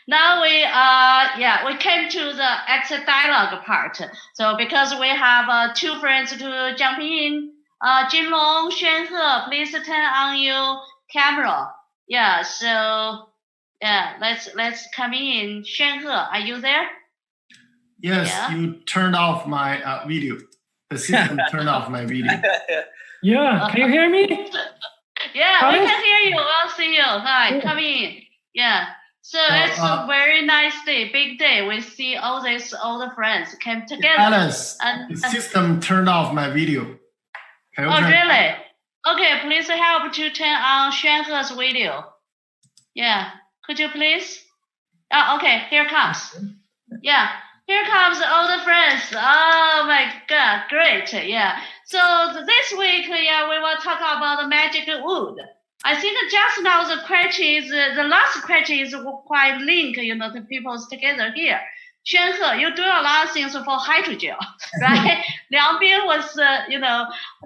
Now we came to the exit dialogue part. So because we have two friends to jump in, Jinlong, Xuanhe, please turn on your camera. Yeah, so let's come in. Xuanhe, are you there? Yes, yeah. You turned off my video. The system turned off my video. Yeah, can you hear me? Yeah, hi. We can hear you. I'll see you. Hi, come in. Yeah. So it's a very nice day, big day. We see all these older friends came together. Alice, the system turned off my video. Oh, really? Okay, please help to turn on Xuanhe's video. Yeah, could you please? Okay, here comes. Yeah, here comes all the friends. Oh my God, great. Yeah. So this week, yeah, we will talk about the magic wood. I think just now the last question is quite linked, the people together here. Xuanhe, you do a lot of things for hydrogel, right? Liang Bin was,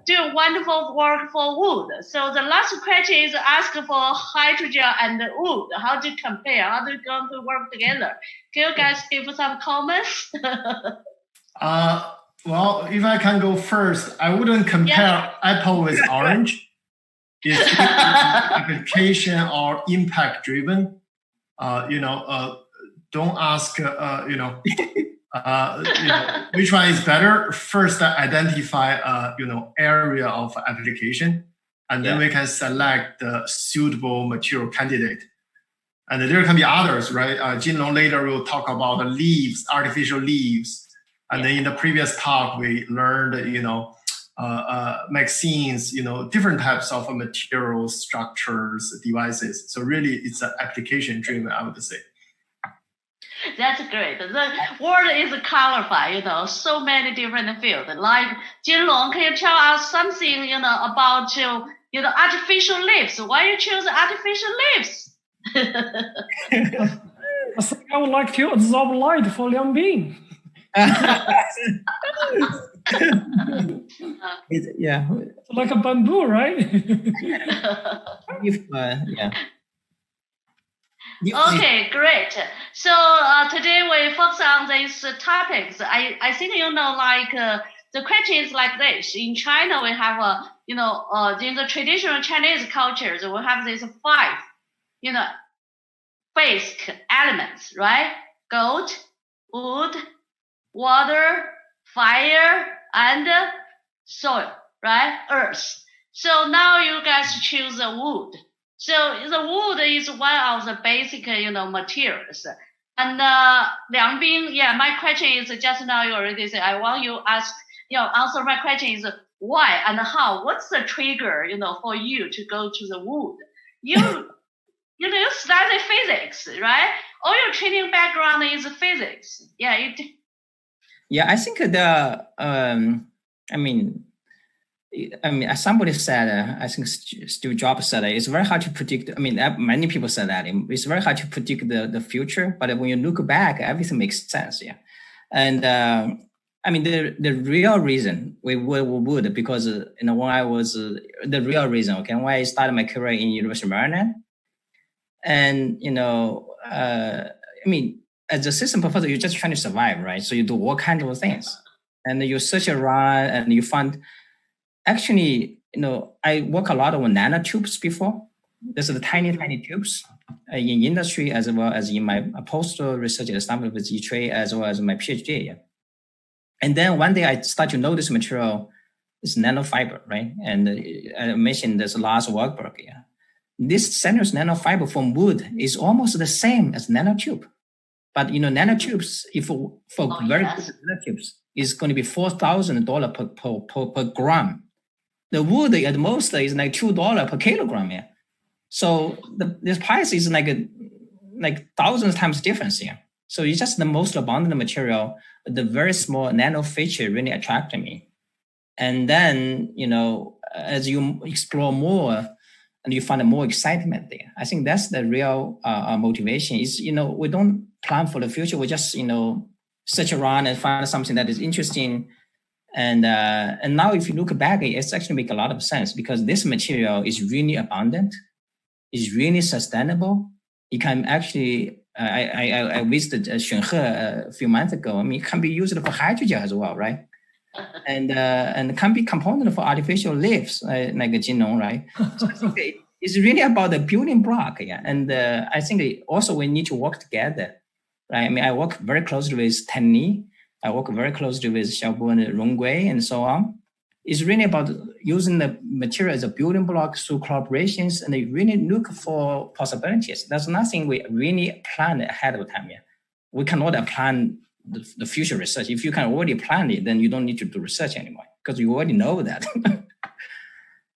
doing wonderful work for wood. So the last question is ask for hydrogel and wood. How do you compare? How do you going to work together? Can you guys give some comments? Well, if I can go first, I wouldn't compare apple with orange. It's application or impact driven. Don't ask, which one is better. First, identify, area of application, and then we can select the suitable material candidate. And there can be others, right? Jinlong later will talk about the leaves, artificial leaves. And then in the previous talk, we learned, vaccines, different types of materials, structures, devices. So really, it's an application driven, I would say. That's great. The world is colorful, so many different fields. Like Jinlong, can you tell us something, about, artificial leaves? Why you choose artificial leaves? I think I would like to absorb light for Liang Bin. Like a bamboo, right? Okay, great. So today we focus on these topics. I think the question is like this. In China, we have in the traditional Chinese cultures, we have these 5 basic elements, right? Gold, wood, water, fire, and soil, right? Earth. So now you guys choose the wood. So the wood is one of the basic, materials. And Liang Bin, my question is just now you already said, I want you ask, answer my question is why and how? What's the trigger, for you to go to the wood? You study physics, right? All your training background is physics. Yeah, I think as somebody said, I think Steve Jobs said it's very hard to predict. Many people said that it's very hard to predict the future, but when you look back, everything makes sense. Yeah, and the real reason we would because when I was the real reason. Okay, when I started my career in University of Maryland, and as a system professor, you're just trying to survive, right? So you do all kinds of things, and you search around, and you find. Actually, I work a lot on nanotubes before. These are the tiny tubes in industry as well as in my postdoc research at Stanford with E-Tray as well as my PhD. Yeah. And then one day I start to know this material is nanofiber, right? And I mentioned this last workbook. Yeah. This cellulose nanofiber from wood is almost the same as nanotube. But nanotubes, very good nanotubes, is going to be $4,000 per gram. The wood at most is like $2 per kilogram. Yeah. So this price is like thousands times difference here. So it's just the most abundant material. The very small nano feature really attracted me. And then, as you explore more and you find more excitement there, I think that's the real motivation is, we don't plan for the future. We just, search around and find something that is interesting. And now if you look back, it's actually make a lot of sense because this material is really abundant, is really sustainable. It can actually I visited Xunhe a few months ago. I mean, it can be used for hydrogen as well, right? And can be component for artificial leaves, like Jinlong, right? So I think it's really about the building block, yeah. And I think also we need to work together, right? I mean, I work very closely with Tenny. I work very closely with Xiaobo and Rongwei and so on. It's really about using the material as a building block through collaborations, and they really look for possibilities. There's nothing we really plan ahead of time. Yeah, we cannot plan the future research. If you can already plan it, then you don't need to do research anymore because you already know that.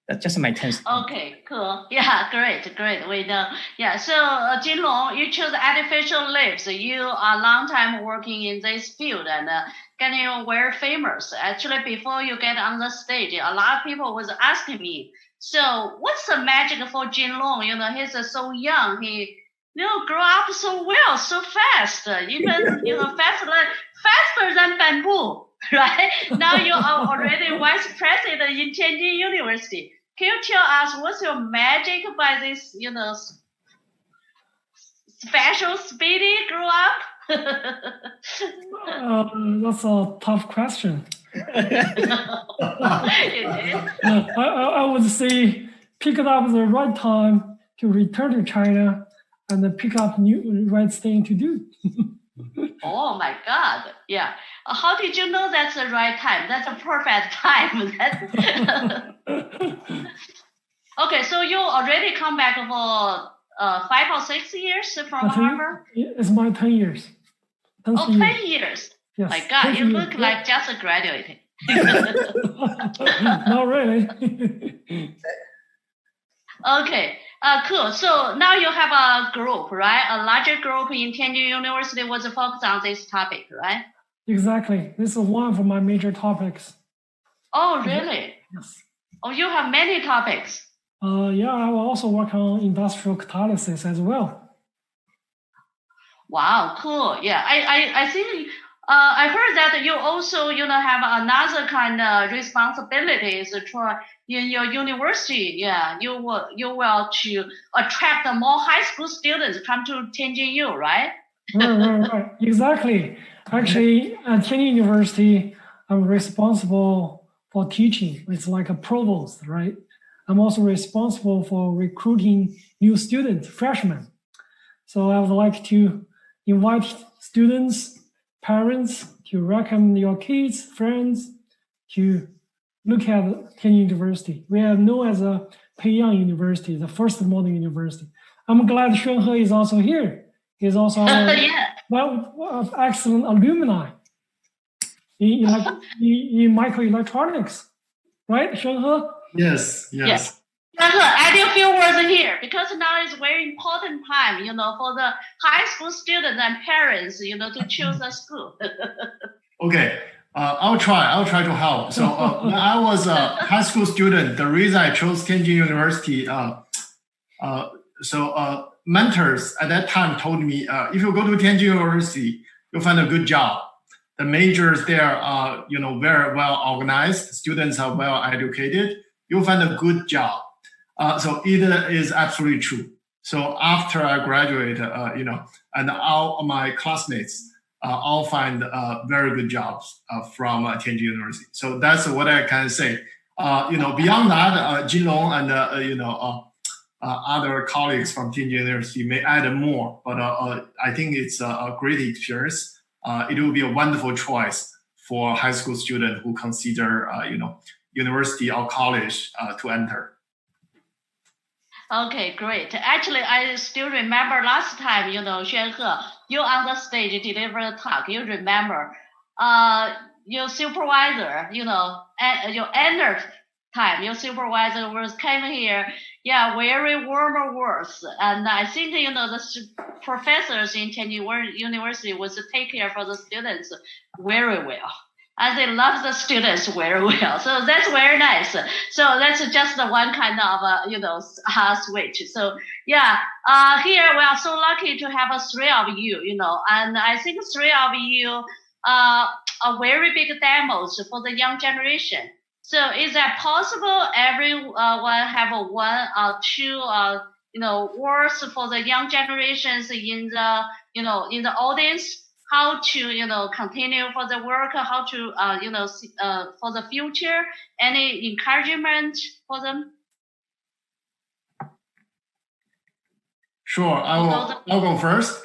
That's just my 10 cents. Okay, cool. Yeah, great. We know. Yeah, so Jinlong, you chose artificial leaves. You are a long time working in this field and getting very famous. Actually, before you get on the stage, a lot of people was asking me, so what's the magic for Jinlong? You know, he's so young. He grew up so well, so fast, even, faster than bamboo, right? Now you are already vice president in Tianjin University. Can you tell us what's your magic by this, special speedy grew up? That's a tough question. I would say pick it up at the right time to return to China and then pick up new right thing to do. Oh my God! Yeah, how did you know that's the right time? That's a perfect time. Okay, so you already come back for 5 or 6 years from Harvard? It's my 10 years. 10 years. Yes. My God, you look like just graduated. Not really. Okay, cool. So now you have a group, right? A larger group in Tianjin University was focused on this topic, right? Exactly. This is one of my major topics. Oh, really? Yes. Oh, you have many topics. Yeah, I will also work on industrial catalysis as well. Wow, cool. Yeah, I think I heard that you also have another kind of responsibilities in your university. Yeah, you will to attract more high school students come to Tianjin U, right? Right. Exactly. Actually, at Tianjin University, I'm responsible for teaching. It's like a provost, right? I'm also responsible for recruiting new students, freshmen. So I would like to invite students, parents to recommend your kids, friends to look at Tianjin University. We are known as a Peiyang University, the first modern university. I'm glad Xunhe is also here. He's also excellent alumni in microelectronics, right, Xunhe? Yes. Add a few words here because now is very important time, for the high school students and parents, to choose a school. Okay, I'll try to help. So when I was a high school student, the reason I chose Tianjin University, mentors at that time told me, if you go to Tianjin University, you'll find a good job. The majors there are, very well organized. Students are well educated. You'll find a good job. So it is absolutely true. So after I graduate, and all my classmates all find very good jobs from Tianjin University. So that's what I can say. Beyond that, Jinlong and other colleagues from Tianjin University may add more, but I think it's a great experience. It will be a wonderful choice for a high school student who consider, university or college to enter. Okay, great. Actually, I still remember last time, Xuanhe, you on the stage delivered a talk. You remember, your supervisor, and your end time, your supervisor came here. Yeah, very warm words, and I think the professors in Tianjin University was to take care for the students very well. And they love the students very well. So that's very nice. So that's just one kind of, switch. So yeah, here we are so lucky to have three of you, and I think three of you are very big demos for the young generation. So is that possible? Everyone have one or two words for the young generations in the, in the audience, how to, continue for the work, how to, for the future, any encouragement for them? Sure, I'll go first.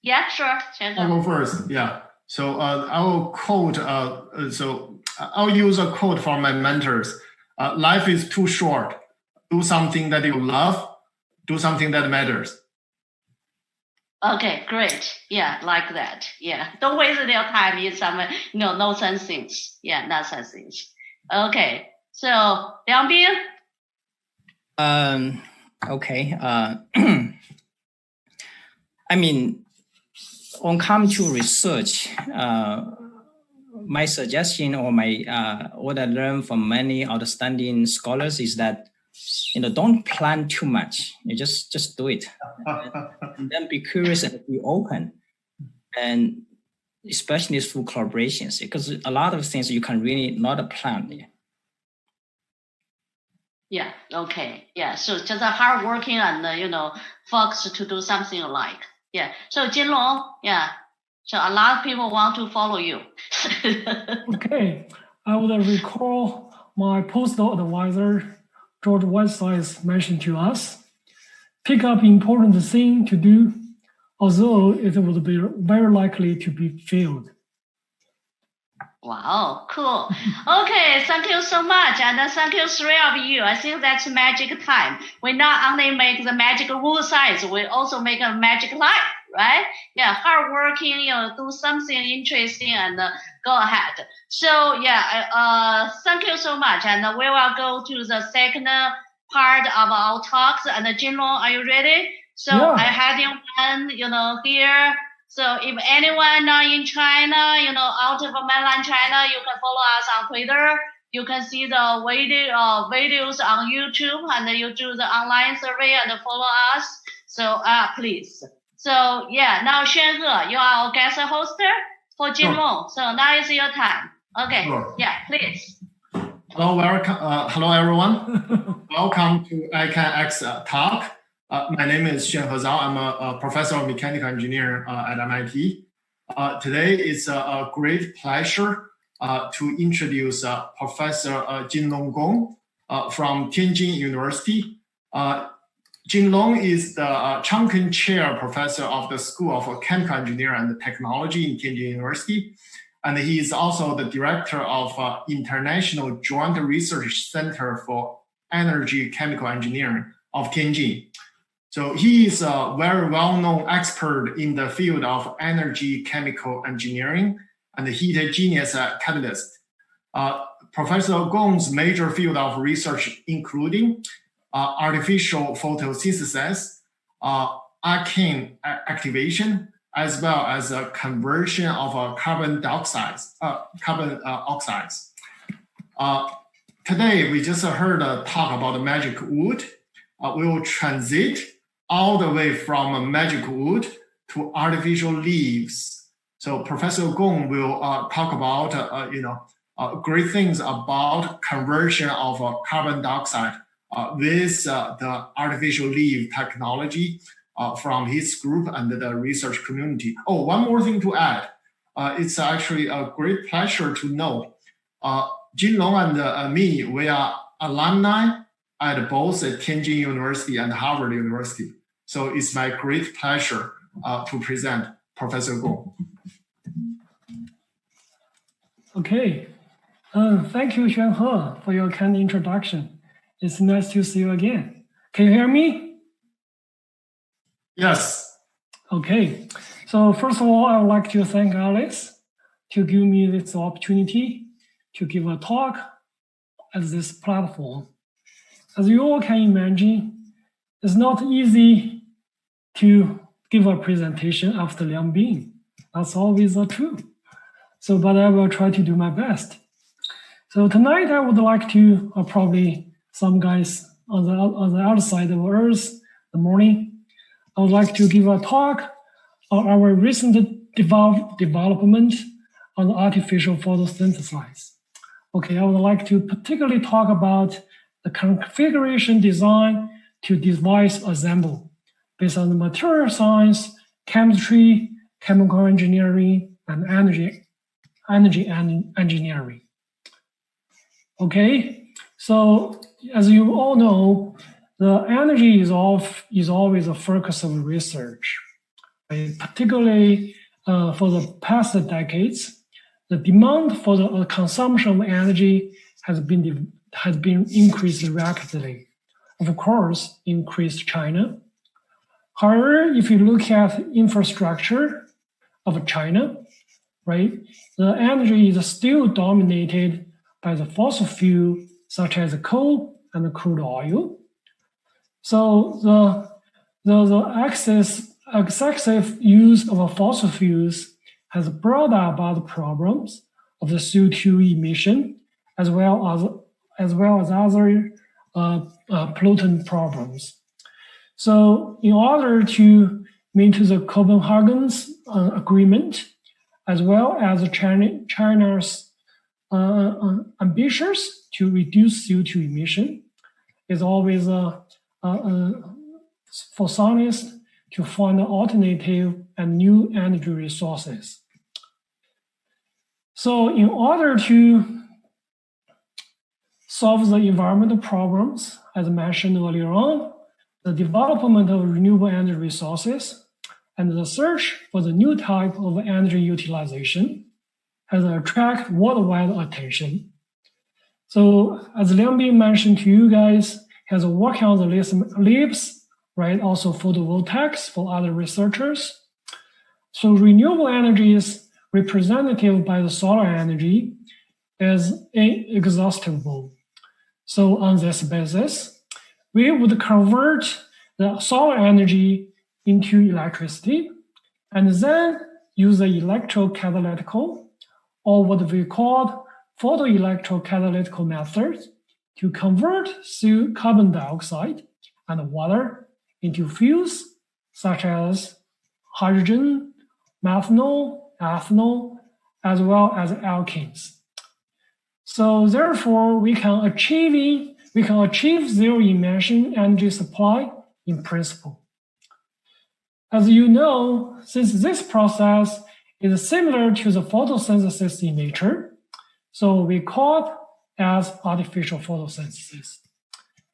Yeah, sure. I'll go first. Yeah. So I will quote. So I'll use a quote from my mentors. Life is too short. Do something that you love. Do something that matters. Okay, great. Yeah, like that. Yeah, don't waste your time in some nonsense things. Yeah, nonsense things. Okay, so Liang Bing. Okay. I mean, when come to research, my suggestion or my what I learned from many outstanding scholars is that don't plan too much. You just do it, and then be curious and be open, and especially through collaborations, because a lot of things you can really not plan. Yeah. Okay. Yeah. So just hard working and folks to do something alike. Yeah. So Jinlong. Yeah. So a lot of people want to follow you. Okay. I would recall my postdoc advisor, George Whitesides, mentioned to us, pick up important thing to do, although it would be very likely to be failed. Wow, cool. Okay, thank you so much. And thank you, three of you. I think that's magic time. We not only make the magic rule size, we also make a magic life, right? Yeah, hard working, do something interesting and go ahead. So yeah, thank you so much. And we will go to the second part of our talks. And Jinlong, are you ready? So yeah. I had you one, here. So if anyone not in China, out of mainland China, you can follow us on Twitter. You can see the videos on YouTube, and you do the online survey and follow us. So please. So yeah, now Xuanhe, you are our guest hoster for Jinlong. So now is your time. Okay. Sure. Yeah, please. Hello, welcome. Hello, everyone. Welcome to ECAT talk. My name is Xuanhe Zhao. I'm a professor of mechanical engineering at MIT. Today is a great pleasure to introduce Professor Jinlong Gong from Tianjin University. Jinlong is the Changken Chair Professor of the School of Chemical Engineering and Technology in Tianjin University. And he is also the Director of International Joint Research Center for Energy Chemical Engineering of Tianjin. So he is a very well-known expert in the field of energy chemical engineering and heterogeneous catalyst. Professor Gong's major field of research including artificial photosynthesis, alkane activation, as well as a conversion of carbon oxides. Today, we just heard a talk about the magic wood. We will transit all the way from magic wood to artificial leaves. So Professor Gong will talk about great things about conversion of carbon dioxide with the artificial leaf technology from his group and the research community. Oh, one more thing to add. It's actually a great pleasure to know Jinlong and me, we are alumni at both Tianjin University and Harvard University. So it's my great pleasure to present Professor Gong. Okay. Thank you, Xuanhe, for your kind introduction. It's nice to see you again. Can you hear me? Yes. Okay. So first of all, I would like to thank Alice to give me this opportunity to give a talk at this platform. As you all can imagine, it's not easy to give a presentation after Liang Bing. That's always true. So, but I will try to do my best. So tonight I would like to, probably some guys on the other side of Earth, the morning, I would like to give a talk on our recent development on artificial photosynthesis. Okay, I would like to particularly talk about the configuration design to device assemble based on the material science, chemistry, chemical engineering, and energy engineering. Okay, so as you all know, the energy is always a focus of research, right? Particularly for the past decades, the demand for the consumption of energy has been increased rapidly. Of course, increased China. However, if you look at infrastructure of China, right, the energy is still dominated by the fossil fuel such as coal and crude oil. So the excessive use of fossil fuels has brought about the problems of the CO2 emission as well as other pollutant problems. So in order to meet the Copenhagen's agreement, as well as China's ambitions to reduce CO2 emission, is always for scientists to find alternative and new energy resources. So in order to solve the environmental problems, as mentioned earlier on, the development of renewable energy resources and the search for the new type of energy utilization has attracted worldwide attention. So as Liangbing mentioned to you guys, has worked on the LEAPS, right? Also photovoltaics for other researchers. So renewable energy is representative by the solar energy is inexhaustible. So on this basis, we would convert the solar energy into electricity and then use the electrocatalytical, or what we call photoelectrochemical method, to convert carbon dioxide and water into fuels such as hydrogen, methanol, ethanol, as well as alkenes. So therefore, we can achieve zero emission energy supply in principle. As you know, since this process is similar to the photosynthesis in nature, so we call it as artificial photosynthesis.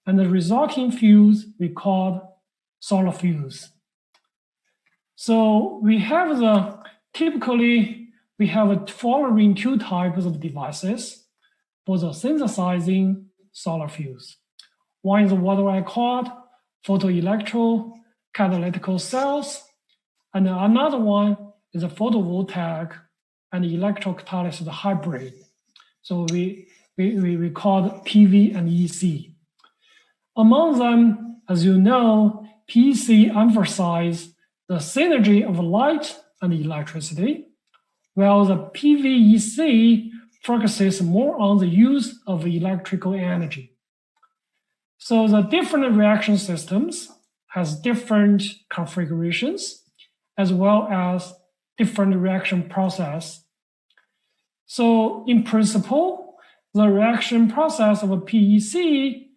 And the resulting fuels we call solar fuels. So we have typically we have following two types of devices for the synthesizing solar fuels. One is what I call photoelectrochemical cells, and another one is a photovoltaic and electrocatalysis hybrid. So we call it PV and EC. Among them, as you know, PEC emphasizes the synergy of light and electricity, while the PVEC focuses more on the use of electrical energy. So the different reaction systems has different configurations, as well as different reaction process. So in principle, the reaction process of a PEC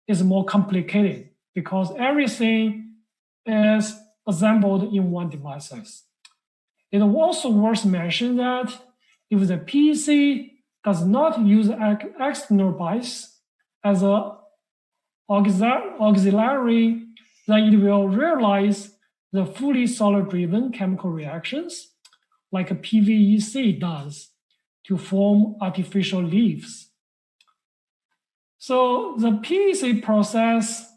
is more complicated because everything is assembled in one device. It also worth mentioning that if the PEC does not use external bias as an auxiliary, then it will realize the fully solid-driven chemical reactions like a PVEC does to form artificial leaves. So the PEC process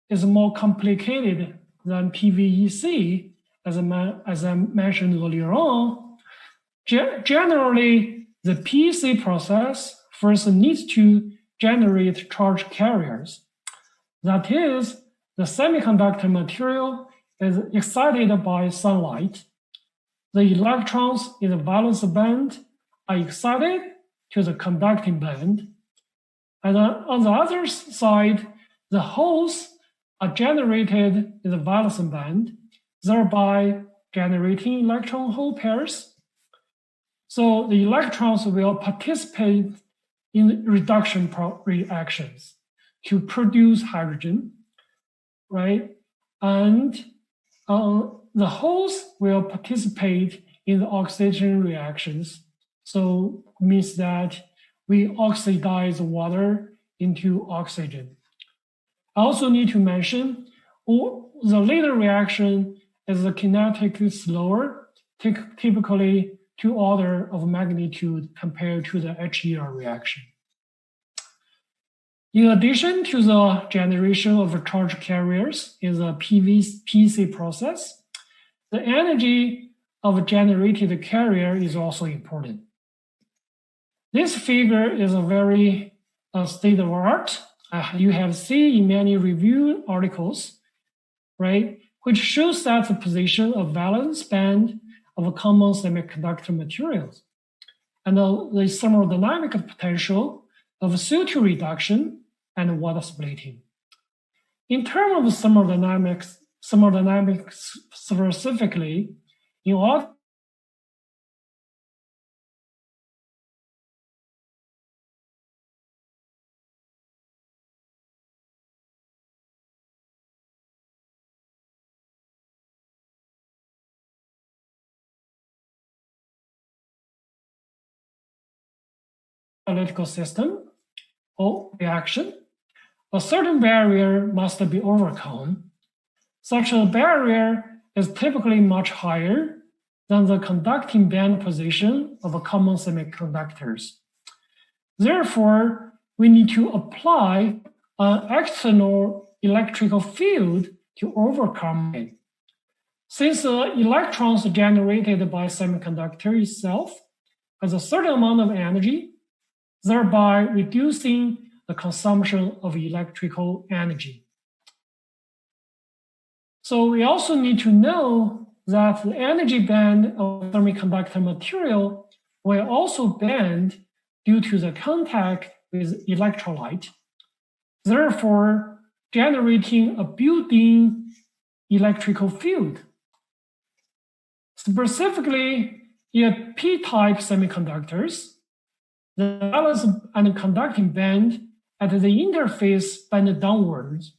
is more complicated than PVEC, as I mentioned earlier on. Generally, the PEC process first needs to generate charge carriers. That is, the semiconductor material is excited by sunlight. The electrons in the valence band are excited to the conducting band. And on the other side, the holes are generated in the valence band, thereby generating electron hole pairs. So the electrons will participate in reduction reactions to produce hydrogen. right? And the host will participate in the oxidation reactions. So means that we oxidize water into oxygen. I also need to mention the later reaction is the kinetically slower, typically 2 orders of magnitude compared to the HER reaction. In addition to the generation of charge carriers in the PEC process, the energy of a generated carrier is also important. This figure is a very state of art. You have seen in many review articles, right, which shows that the position of valence band of a common semiconductor materials and the thermodynamic potential of CO2 reduction and water splitting. In terms of thermodynamics specifically, in order analytical system or reaction, a certain barrier must be overcome. Such a barrier is typically much higher than the conducting band position of a common semiconductors. Therefore, we need to apply an external electrical field to overcome it. Since the electrons generated by semiconductor itself has a certain amount of energy, thereby reducing the consumption of electrical energy. So we also need to know that the energy band of semiconductor material will also bend due to the contact with electrolyte, therefore generating a built-in electrical field. Specifically, in p-type semiconductors, the valence and conducting band at the interface bend downwards,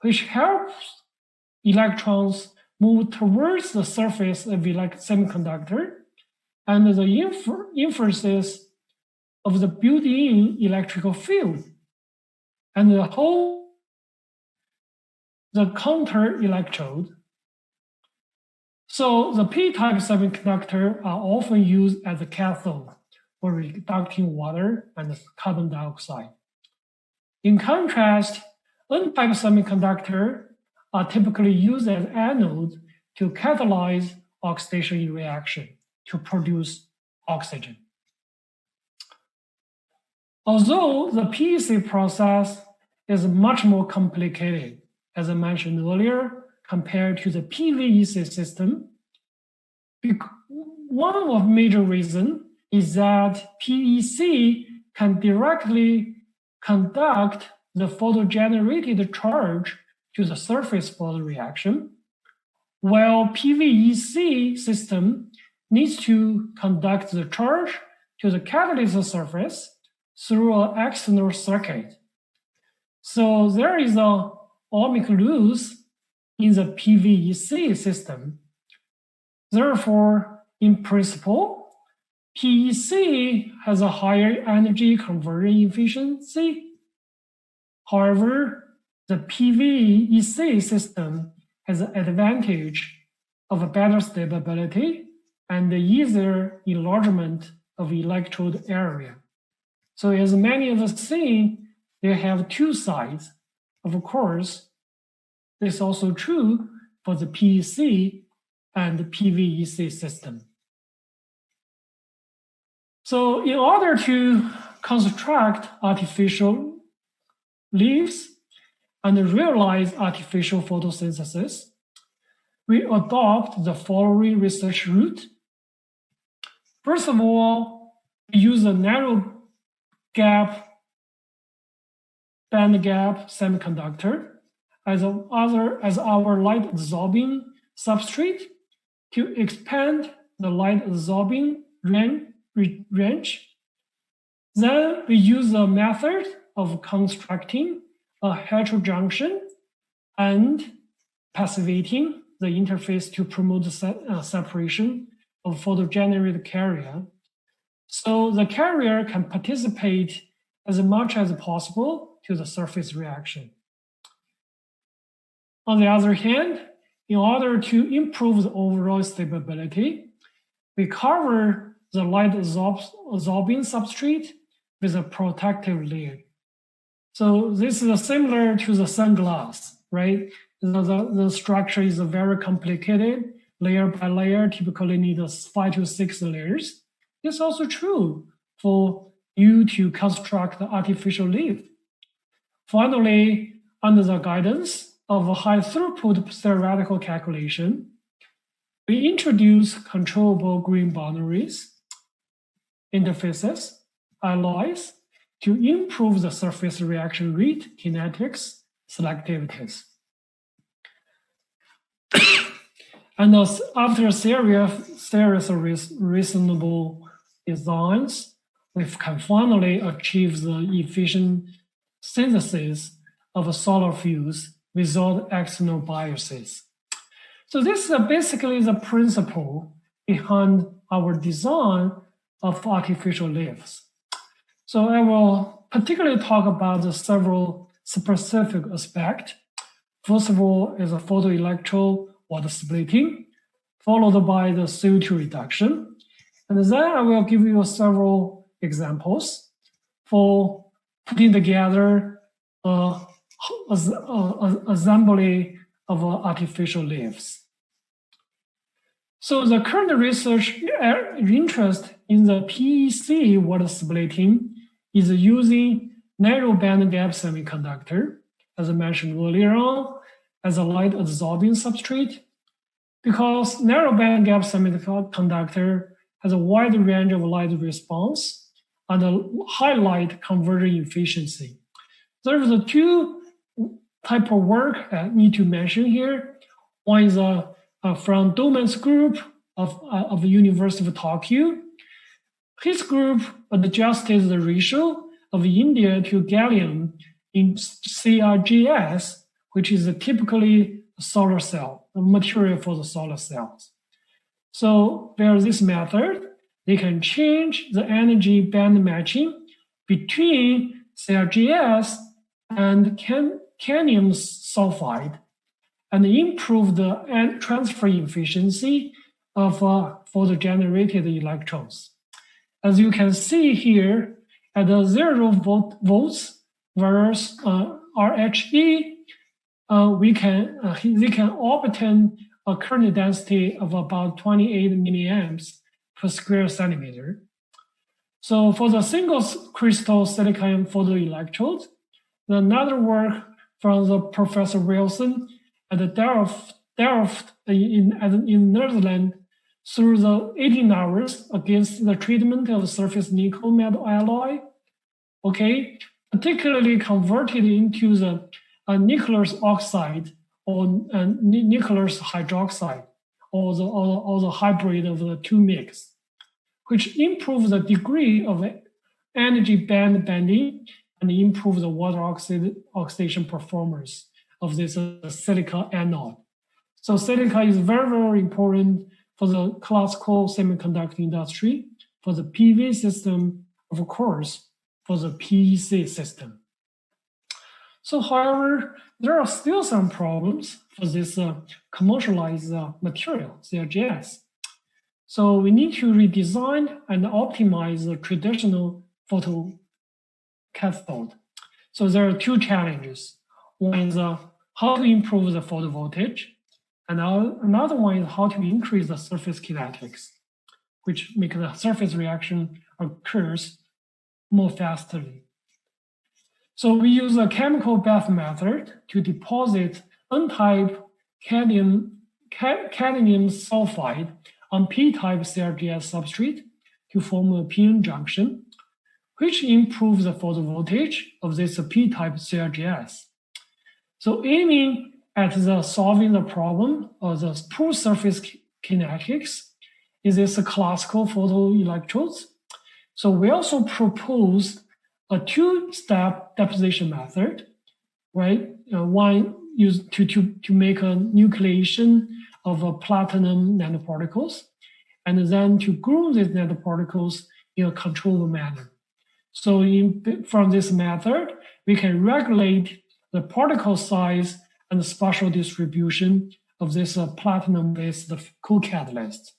which helps electrons move towards the surface of the semiconductor and the inferences of the built-in electrical field and the counter electrode. So the p-type semiconductor are often used as a cathode for reducing water and carbon dioxide. In contrast, N-type semiconductor are typically used as anodes to catalyze oxidation reaction to produce oxygen. Although the PEC process is much more complicated, as I mentioned earlier, compared to the PVEC system, one of the major reasons is that PEC can directly conduct the photo-generated charge to the surface for the reaction, while PVEC system needs to conduct the charge to the catalysis surface through an external circuit. So there is an ohmic loss in the PVEC system. Therefore, in principle, PEC has a higher energy conversion efficiency. However, the PVEC system has an advantage of a better stability and easier enlargement of electrode area. So as many of us seen, they have 2 sides. Of course, this is also true for the PEC and the PVEC system. So in order to construct artificial leaves and realize artificial photosynthesis, we adopt the following research route. First of all, we use a narrow band gap semiconductor as our light absorbing substrate to expand the light absorbing range. Then we use a method of constructing a heterojunction and passivating the interface to promote the separation of photogenerated carrier. So the carrier can participate as much as possible to the surface reaction. On the other hand, in order to improve the overall stability, we cover the light absorbing substrate with a protective layer. So this is similar to the sunglass, right? The structure is very complicated, layer by layer, typically need 5 to 6 layers. It's also true for you to construct the artificial leaf. Finally, under the guidance of a high throughput theoretical calculation, we introduce controllable green boundaries, interfaces, alloys to improve the surface reaction rate, kinetics, selectivities. And after a series of reasonable designs, we can finally achieve the efficient synthesis of solar fuels without external biases. So this is basically the principle behind our design of artificial leaves. So I will particularly talk about the several specific aspects. First of all is a photoelectro water splitting, followed by the CO2 reduction. And then I will give you several examples for putting together assembly of artificial leaves. So the current research interest in the PEC water splitting is using narrow band gap semiconductor, as I mentioned earlier on, as a light absorbing substrate, because narrow band gap semiconductor has a wide range of light response and a high light conversion efficiency. There is a two type of work I need to mention here. One is from Doman's group of the University of Tokyo. His group adjusted the ratio of indium to gallium in CIGS, which is typically a solar cell, the material for the solar cells. So via this method, they can change the energy band matching between CIGS and cadmium sulfide and improve the transfer efficiency of photo-generated electrons. As you can see here, at 0 volts versus RHE, they can obtain a current density of about 28 milliamps per square centimeter. So for the single crystal silicon photoelectrode, another work from the Professor Wilson at Delft in Netherlands through the 18 hours against the treatment of surface nickel metal alloy, okay, particularly converted into the nickelous oxide or nickelous hydroxide, or the hybrid of the two mix, which improve the degree of energy band bending and improve the water oxidation performance of this silica anode. So silica is very, very important for the classical semiconductor industry, for the PV system, of course, for the PEC system. So however, there are still some problems for this commercialized material, CIGS. So we need to redesign and optimize the traditional photocathode. So there are two challenges. One is how to improve the photovoltage, and another one is how to increase the surface kinetics, which make the surface reaction occurs more fastly. So we use a chemical bath method to deposit N-type cadmium sulfide on P-type CIGS substrate to form a PN junction, which improves the photovoltage of this P-type CIGS. So aiming at solving the problem of the poor surface kinetics is this classical photoelectrodes. So we also proposed a two-step deposition method, right? One to make a nucleation of platinum nanoparticles, and then to groom these nanoparticles in a controlled manner. So from this method, we can regulate the particle size and the spatial distribution of this platinum-based co-catalyst.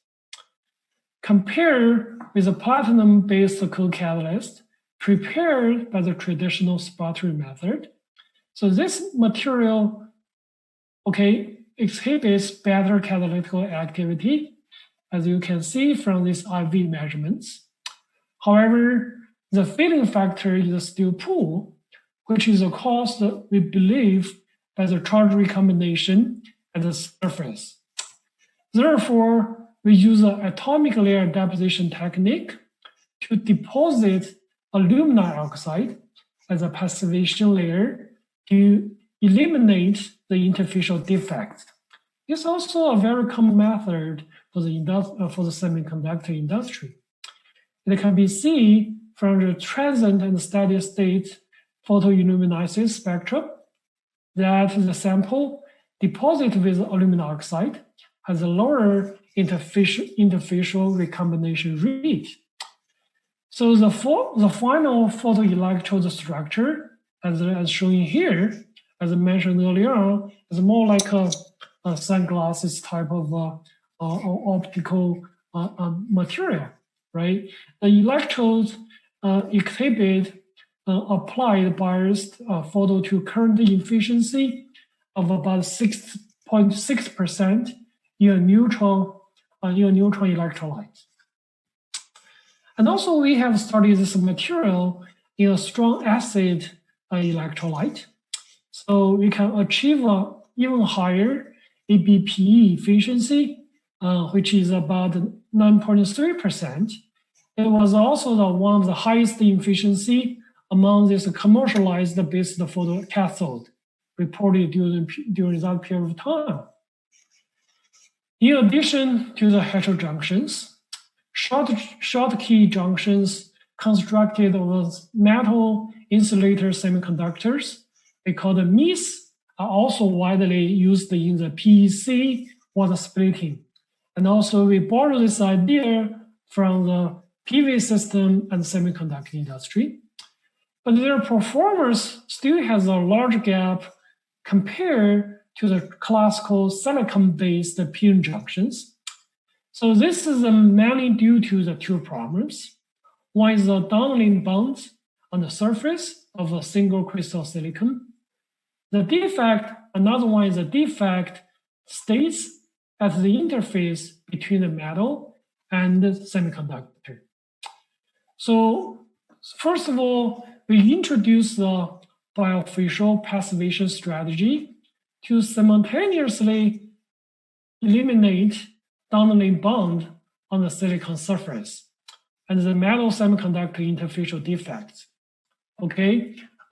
Compare with a platinum-based co-catalyst prepared by the traditional sputtering method. So this material, exhibits better catalytical activity, as you can see from these IV measurements. However, the failing factor is still poor, which is caused, we believe, by the charge recombination at the surface. Therefore, we use an atomic layer deposition technique to deposit aluminum oxide as a passivation layer to eliminate the interfacial defects. It's also a very common method for the semiconductor industry. It can be seen from the transient and steady state photoluminescence spectrum that the sample deposited with aluminum oxide has a lower interfacial recombination rate. So the final photoelectrode structure, as shown here, as I mentioned earlier on, is more like a sunglasses type of optical material, right? The electrodes exhibit applied biased photo to current efficiency of about 6.6% in a neutron electrolyte. And also we have studied this material in a strong acid electrolyte. So we can achieve even higher ABPE efficiency, which is about 9.3%. It was also one of the highest efficiency among this commercialized based photocathode reported during that period of time. In addition to the heterojunctions, short key junctions constructed of metal insulator semiconductors, we call them MIS, are also widely used in the PEC water splitting. And also we borrow this idea from the PV system and semiconductor industry. But their performance still has a large gap compared to the classical silicon-based PN junctions. So this is mainly due to the two problems. One is the downlink bonds on the surface of a single crystal silicon. The defect, another one is a defect states at the interface between the metal and the semiconductor. So first of all, we introduce the bifacial passivation strategy to simultaneously eliminate downlink bond on the silicon surface and the metal semiconductor interfacial defects.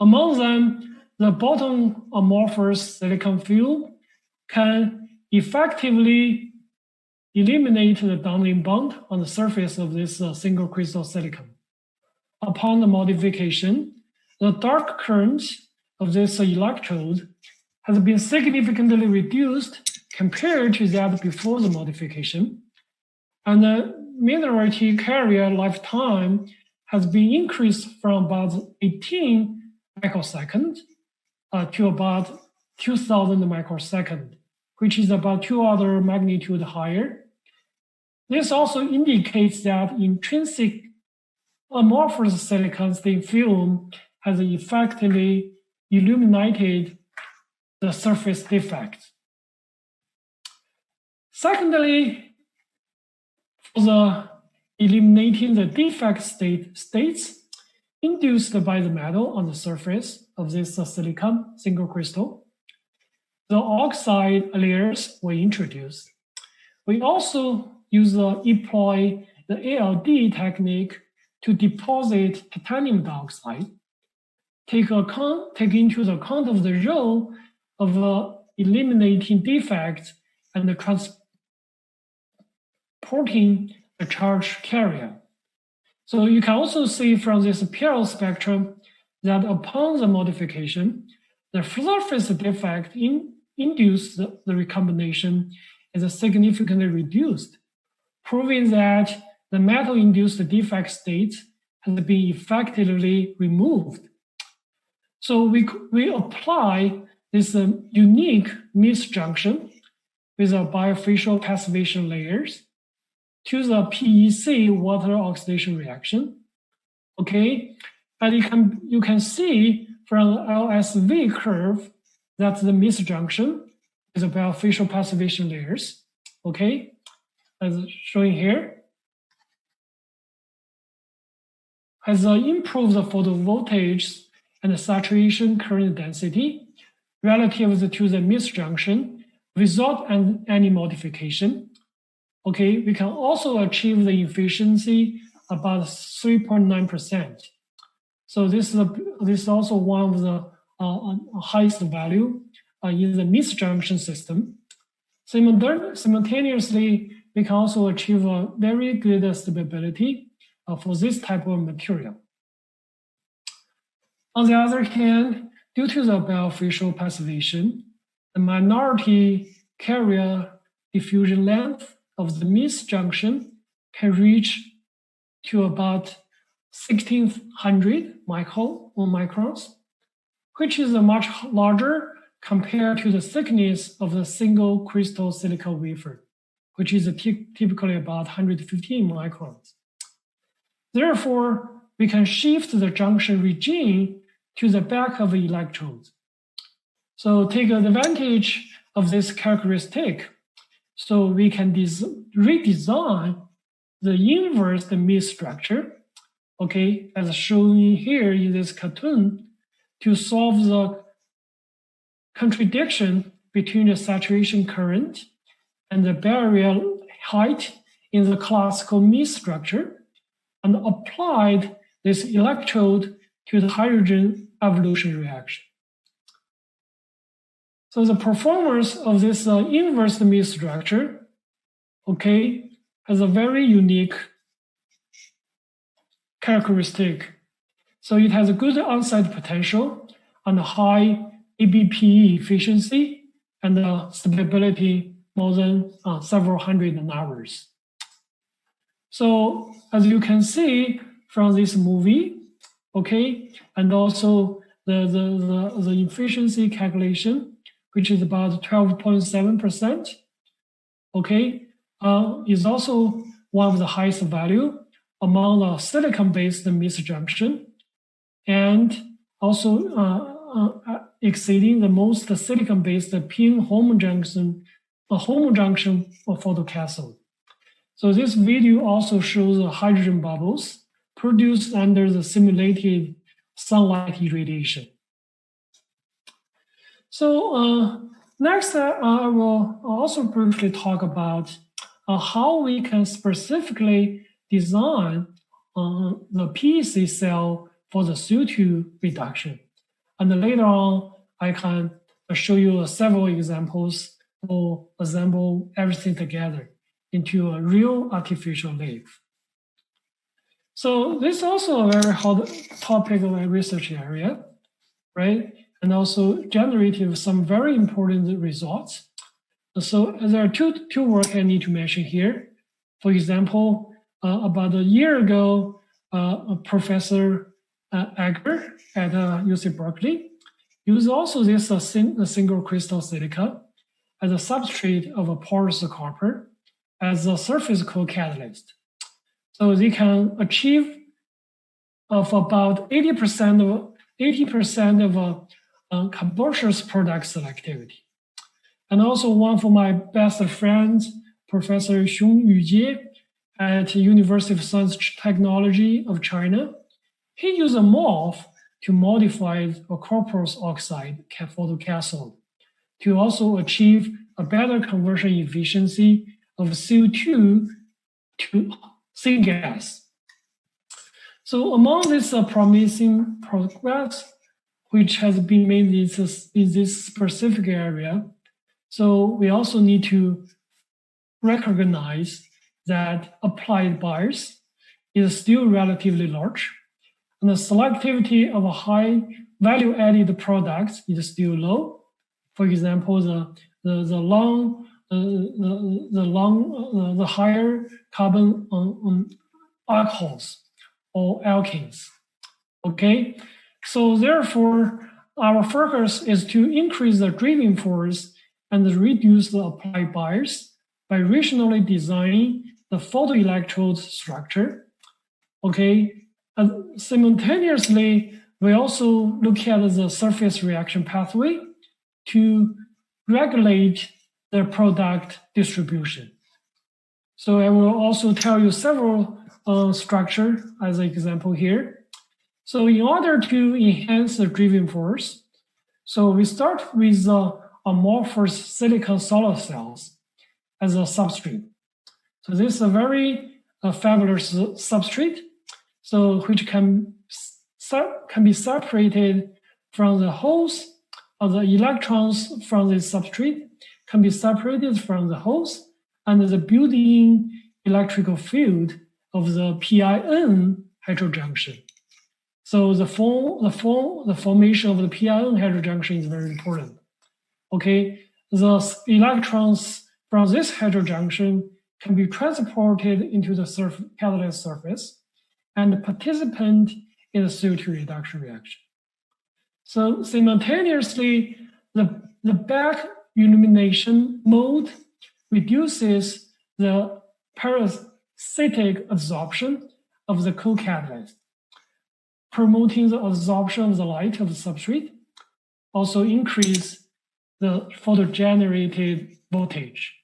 Among them, the bottom amorphous silicon film can effectively eliminate the downlink bond on the surface of this single crystal silicon. Upon the modification, the dark current of this electrode has been significantly reduced compared to that before the modification. And the minority carrier lifetime has been increased from about 18 microseconds to about 2000 microseconds, which is about 2 order of magnitude higher. This also indicates that intrinsic amorphous silicon thin film has effectively illuminated the surface defect. Secondly, for the eliminating the defect states induced by the metal on the surface of this silicon single crystal, the oxide layers were introduced. We also employ the ALD technique to deposit titanium dioxide, take into the account of the role of eliminating defects and transporting the charge carrier. So you can also see from this parallel spectrum that upon the modification, the surface defect induced the recombination is significantly reduced, proving that the metal-induced defect state has been effectively removed. So we apply this unique misjunction with our bifacial passivation layers to the PEC water oxidation reaction. Okay, and you can see from the LSV curve that the misjunction is a bifacial passivation layers. Okay, as showing here, has improved the photovoltage and the saturation current density relative to the misjunction without any modification. Okay, we can also achieve the efficiency about 3.9%. So this is also one of the highest value in the misjunction system. Simultaneously, we can also achieve a very good stability for this type of material. On the other hand, due to the bifacial passivation, the minority carrier diffusion length of the misjunction can reach to about 1600 microns, which is a much larger compared to the thickness of the single crystal silicon wafer, which is typically about 115 microns. Therefore, we can shift the junction region to the back of the electrodes. So take advantage of this characteristic. So we can redesign the inverse Mies structure, okay, as shown here in this cartoon, to solve the contradiction between the saturation current and the barrier height in the classical Mies structure, and applied this electrode to the hydrogen evolution reaction. So the performance of this inverse Mies structure, okay, has a very unique characteristic. So it has a good on-site potential and a high ABPE efficiency and stability more than several hundred hours. So as you can see from this movie, okay, and also the efficiency calculation, which is about 12.7%, okay, is also one of the highest value among the silicon-based misjunction, and also exceeding the most silicon-based pin homojunction photocathode. So this video also shows the hydrogen bubbles produced under the simulated sunlight irradiation. So next, I will also briefly talk about how we can specifically design the PEC cell for the CO2 reduction. And later on, I can show you several examples or assemble everything together into a real artificial leaf. So this is also a very hot topic of a research area, right? And also generated some very important results. So there are two work I need to mention here. For example, about a year ago, Professor Egger at UC Berkeley used also this single crystal silica as a substrate of a porous copper as a surface co-catalyst. So they can achieve of about 80% of carbonaceous product selectivity. And also one for my best friend, Professor Xiongyu Jie at University of Science Technology of China, he used a MOF to modify a corpus oxide photocathode to also achieve a better conversion efficiency of CO2 to syngas. So among this promising progress, which has been made in this specific area, so we also need to recognize that applied bias is still relatively large, and the selectivity of a high value-added products is still low For example, the higher carbon alcohols or alkanes. Okay, so therefore our focus is to increase the driving force and reduce the applied bias by rationally designing the photoelectrode structure. Okay, and simultaneously we also look at the surface reaction pathway to regulate the product distribution. So I will also tell you several structure as an example here. So in order to enhance the driving force, so we start with amorphous silicon solar cells as a substrate. So this is a very fabulous substrate, so which can be separated from the holes, or the electrons from the substrate can be separated from the holes, and the built-in electrical field of the PIN heterojunction. So the formation of the PIN heterojunction is very important. Okay, the electrons from this heterojunction can be transported into the catalyst surface and participate in the CO2 reduction reaction. So simultaneously, the back illumination mode reduces the parasitic absorption of the co-catalyst, promoting the absorption of the light of the substrate, also increase the photo-generated voltage.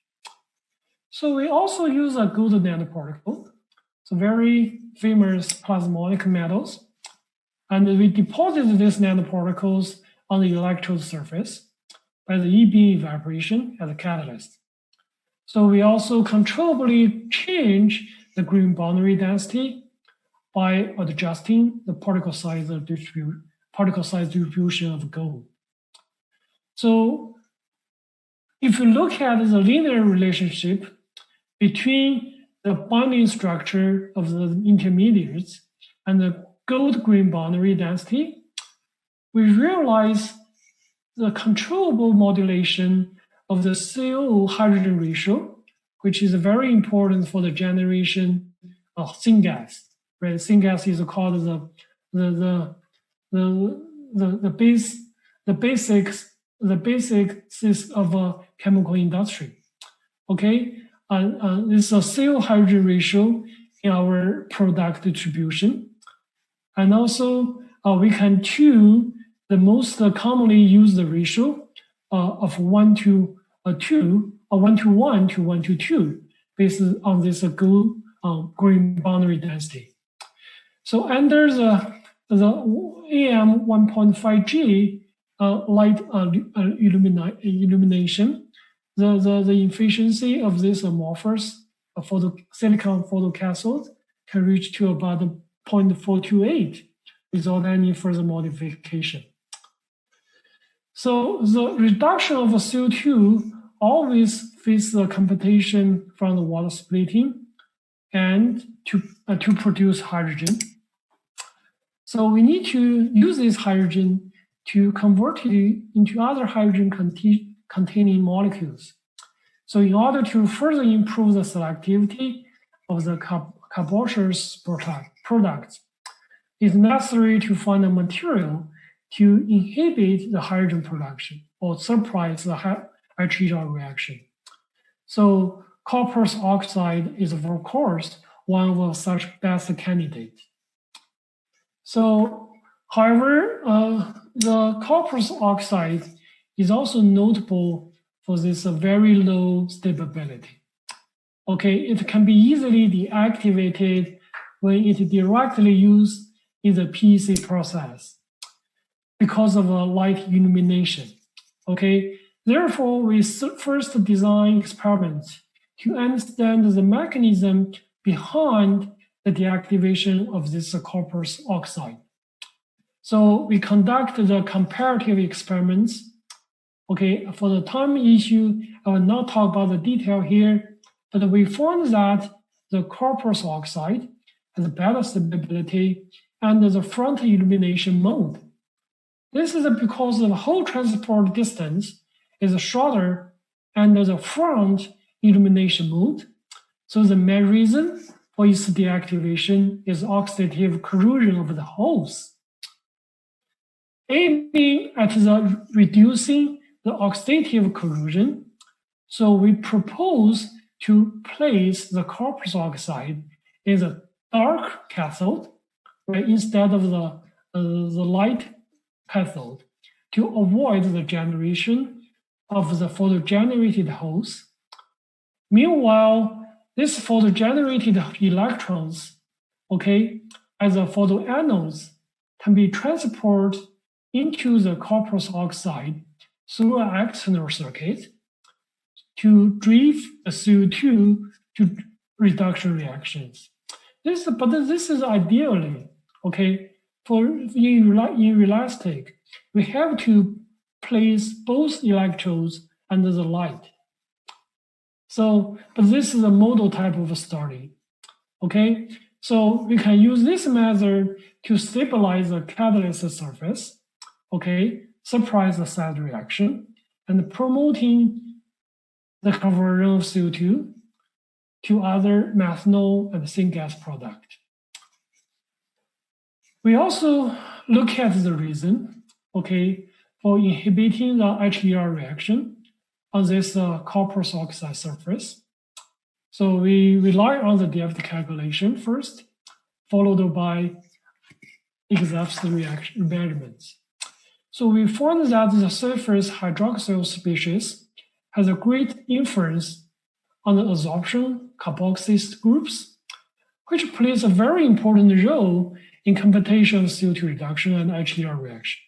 So we also use a gold nanoparticle, so very famous plasmonic metals, and we deposit these nanoparticles on the electrode surface by the E-beam evaporation as a catalyst. So we also controllably change the green boundary density by adjusting the particle size distribution of gold. So if you look at the linear relationship between the bonding structure of the intermediates and the gold-green boundary density, we realize the controllable modulation of the CO-hydrogen ratio, which is very important for the generation of syngas. Right, syngas is called the basics of a chemical industry. Okay, and this is a CO-hydrogen ratio in our product distribution, and also we can choose the most commonly used ratio of 1 to 2 or 1 to 1 to 1 to 2 based on this green boundary density. So under the AM 1.5G light illumination, the efficiency of this amorphous silicon photocathode can reach to about 0.428 without any further modification. So the reduction of CO2 always faces the competition from the water splitting and to produce hydrogen. So we need to use this hydrogen to convert it into other hydrogen containing molecules. So in order to further improve the selectivity of the carbonaceous products, it's necessary to find a material to inhibit the hydrogen production or suppress the hydrogen reaction. So copper oxide is, of course, one of such best candidates. So, however, the copper oxide is also notable for this very low stability. Okay, it can be easily deactivated when it directly used in the PEC process because of light illumination. Okay, therefore, we first design experiments to understand the mechanism behind the deactivation of this copper oxide. So we conduct the comparative experiments. Okay, for the time issue, I will not talk about the detail here, but we found that the copper oxide has better stability and the front illumination mode. This is because the whole transport distance is shorter and the front illumination mode. So the main reason for its deactivation is oxidative corrosion of the holes. Aiming at the reducing the oxidative corrosion, so we propose to place the copper oxide in the dark cathode, right, instead of the light cathode, to avoid the generation of the photogenerated holes. Meanwhile, these photogenerated electrons, okay, as the photoanodes, can be transported into the copper oxide through an external circuit to drive the CO2 to reduction reactions. This is ideally, okay, for in elastic, we have to place both electrodes under the light. So, but this is a model type of a study, okay? So we can use this method to stabilize the catalysis surface, okay, suppress the side reaction, and promoting the conversion of CO2 to other methanol and syngas product. We also look at the reason, okay, for inhibiting the HER reaction on this copper oxide surface. So we rely on the depth calculation first, followed by ECAT reaction measurements. So we found that the surface hydroxyl species has a great influence on the absorption carboxyl groups, which plays a very important role in computation of CO2 reduction and HER reaction.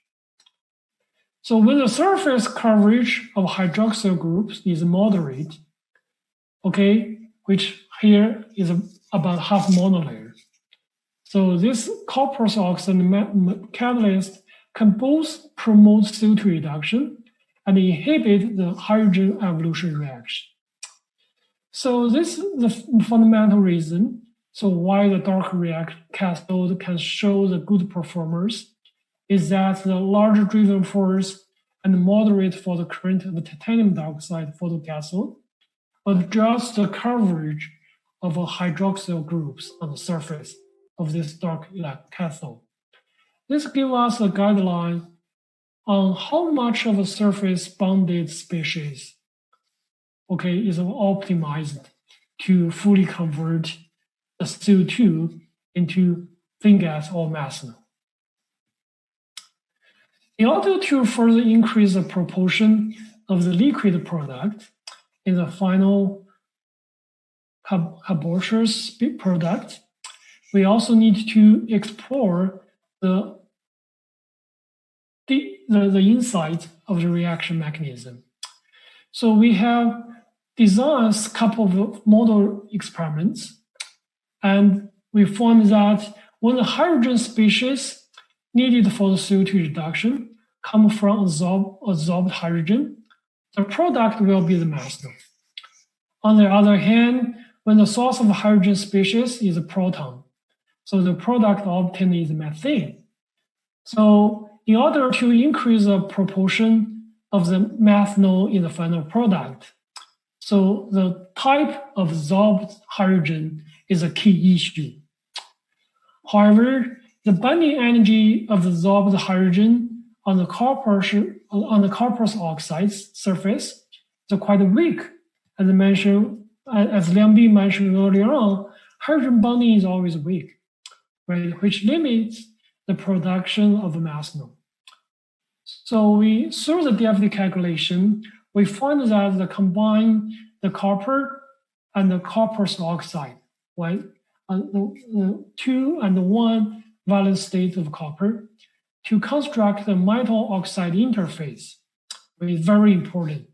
So when the surface coverage of hydroxyl groups is moderate, okay, which here is about half monolayer. So this copper oxide catalyst can both promote CO2 reduction and inhibit the hydrogen evolution reaction. So this is the fundamental reason, so why the dark cathode can show the good performance is that the larger driven force and moderate for the current of the titanium dioxide photocathode adjusts the coverage of hydroxyl groups on the surface of this dark cathode. This gives us a guideline on how much of a surface bounded species, okay, is optimized to fully convert the CO2 into syngas or methanol. In order to further increase the proportion of the liquid product in the final carbonaceous product, we also need to explore the insight of the reaction mechanism. So we have designed a couple of model experiments, and we found that when the hydrogen species needed for the CO2 reduction come from absorbed hydrogen, the product will be the methanol. On the other hand, when the source of hydrogen species is a proton, so the product obtained is methane. So in order to increase the proportion of the methanol in the final product, so the type of absorbed hydrogen is a key issue. However, the binding energy of the absorbed hydrogen on the copper oxide surface is quite weak. As Liangbing mentioned earlier on, hydrogen bonding is always weak, right? Which limits the production of methanol. So through the depth calculation, we find that the copper and the copper oxide, right? The 2 and 1 valence state of copper to construct the metal oxide interface, which is very important,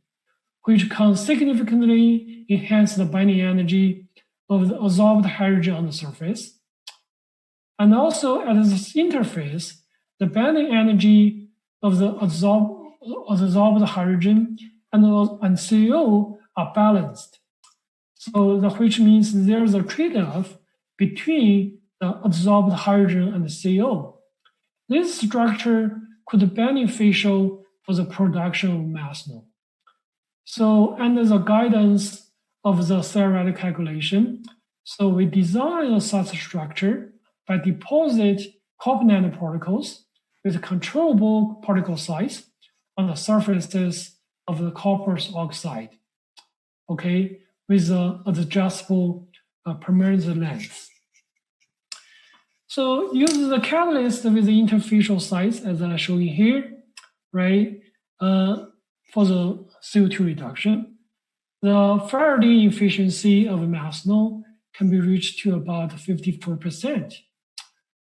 which can significantly enhance the binding energy of the absorbed hydrogen on the surface. And also at this interface, the binding energy of the absorbed hydrogen and CO are balanced. So which means there's a trade-off between the absorbed hydrogen and the CO. This structure could be beneficial for the production of methanol. So under the guidance of the theoretical calculation, so we design such structure by deposit copper nanoparticles with controllable particle size on the surfaces of the copper oxide, okay, with an adjustable permanent length. So use the catalyst with the interfacial size as I show you here, right, for the CO2 reduction. The Faraday efficiency of a methanol can be reached to about 54%,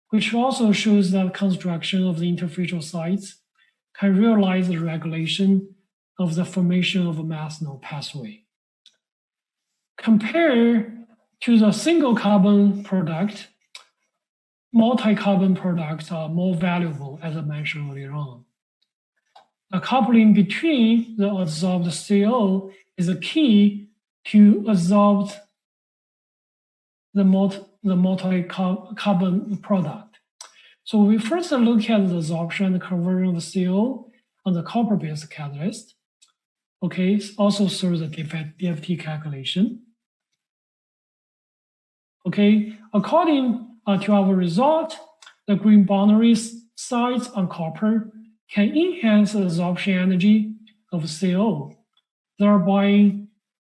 which also shows that construction of the interfacial sites can realize the regulation of the formation of a methanol pathway. Compared to the single carbon product, multi-carbon products are more valuable, as I mentioned earlier on. The coupling between the adsorbed CO is a key to absorb the multi-carbon product. So we first look at the absorption and conversion of CO on the copper-based catalyst. Okay, also through the DFT calculation. Okay, according to our result, the green boundary sites on copper can enhance the absorption energy of CO, thereby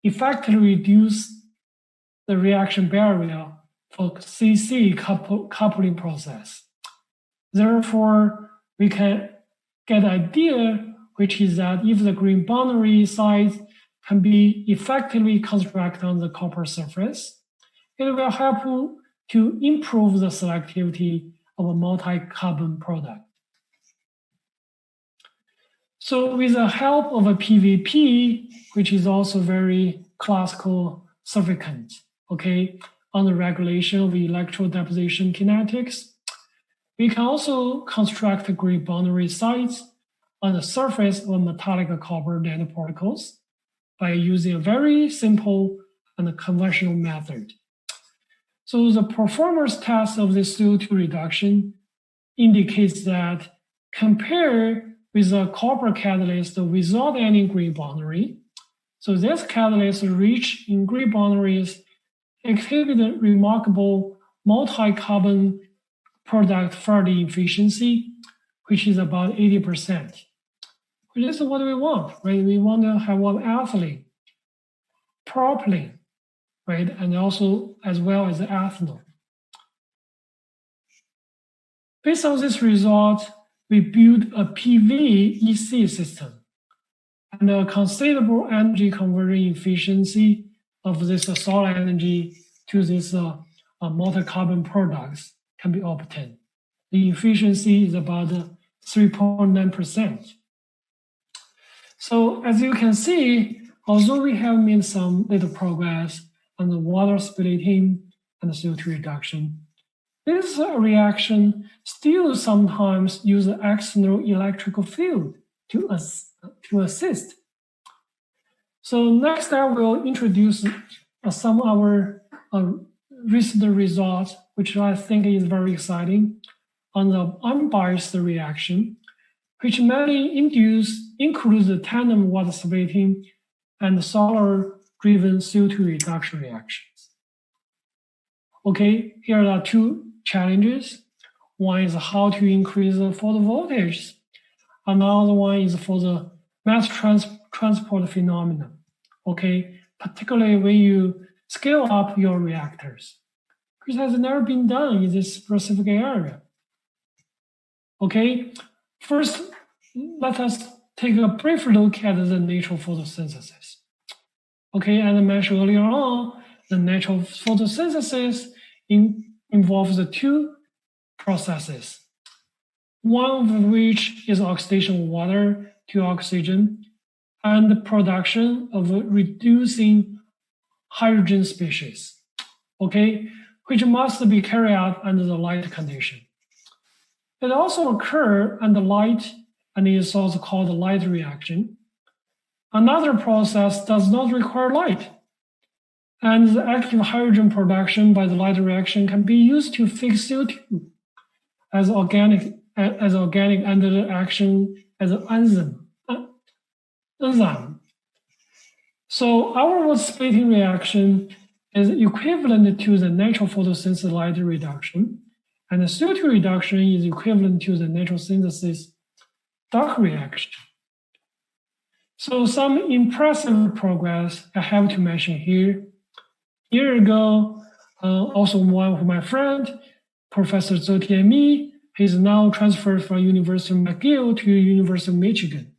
effectively reduce the reaction barrier for CC coupling process. Therefore, we can get an idea, which is that if the green boundary size can be effectively constructed on the copper surface, it will help to improve the selectivity of a multi-carbon product. So with the help of a PVP, which is also very classical surfactant, okay, on the regulation of electron deposition kinetics, we can also construct green boundary sites on the surface of metallic copper nanoparticles by using a very simple and conventional method. So the performance test of this CO2 reduction indicates that compared with a copper catalyst without any green boundary, so this catalyst rich in green boundaries exhibited remarkable multi-carbon product Faraday efficiency, which is about 80%. Which is what we want, right? We want to have one ethylene, propylene, right? And also as well as ethanol. Based on this result, we built a PV-EC system and a considerable energy conversion efficiency of this solid energy to this multi-carbon products can be obtained. The efficiency is about 3.9%. So as you can see, although we have made some little progress on the water splitting and the CO2 reduction, this reaction still sometimes uses external electrical field to assist. So next I will introduce some of our recent results, which I think is very exciting, on the unbiased reaction, which mainly includes the tandem water splitting and solar-driven CO2 reduction reactions. Okay, here are two challenges. One is how to increase the photovoltaics. Another one is for the mass transport phenomenon. Okay, particularly when you scale up your reactors, which has never been done in this specific area. Okay, first, let us take a brief look at the natural photosynthesis. Okay, as I mentioned earlier on, the natural photosynthesis involves the two processes, one of which is oxidation of water to oxygen and the production of reducing hydrogen species, okay, which must be carried out under the light condition. It also occurs under light and is also called the light reaction. Another process does not require light, and the active hydrogen production by the light reaction can be used to fix CO2 as organic under the action as an enzyme. So our water splitting reaction is equivalent to the natural photosynthesis light reduction, and the CO2 reduction is equivalent to the natural synthesis dark reaction. So some impressive progress I have to mention here. A year ago, also one of my friend, Professor Zhou Tianmi, he's now transferred from University of McGill to University of Michigan.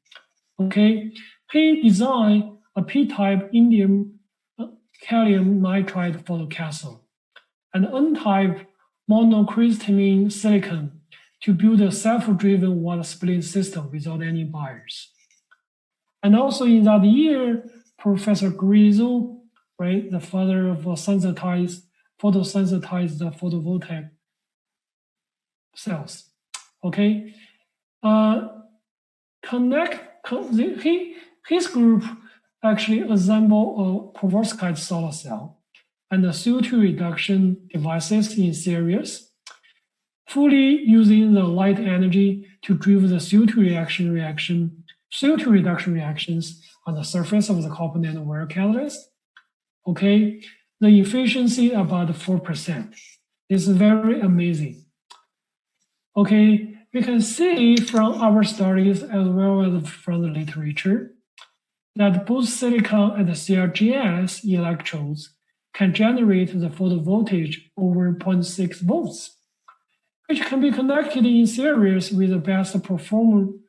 Okay, he designed a P-type indium gallium nitride photocathode and N-type monocrystalline silicon to build a self-driven water splitting system without any buyers. And also in that year, Professor Grisel, right, the father of photosynthesized photovoltaic cells, okay, his group actually assembled a perovskite solar cell and the CO2 reduction devices in series, fully using the light energy to drive the CO2 reduction reactions on the surface of the copper nanowire catalyst. Okay, the efficiency about 4%. This is very amazing. Okay, we can see from our studies as well as from the literature that both silicon and the CIGS electrodes can generate the photovoltage over 0.6 volts, which can be connected in series with the best performing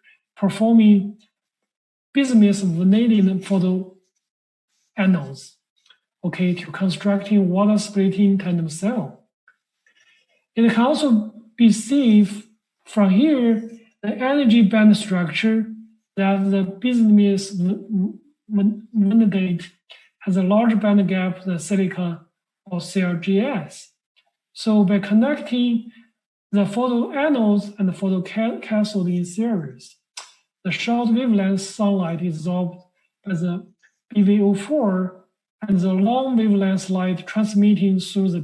business vanadium photo anodes, okay, to constructing water splitting tandem cell. It can also be seen from here the energy band structure that the business vanadate has a larger band gap than silica or CIGS. So by connecting the photoanodes and the photocathode in series, the short wavelength sunlight is absorbed by the BVO4 and the long wavelength light transmitting through the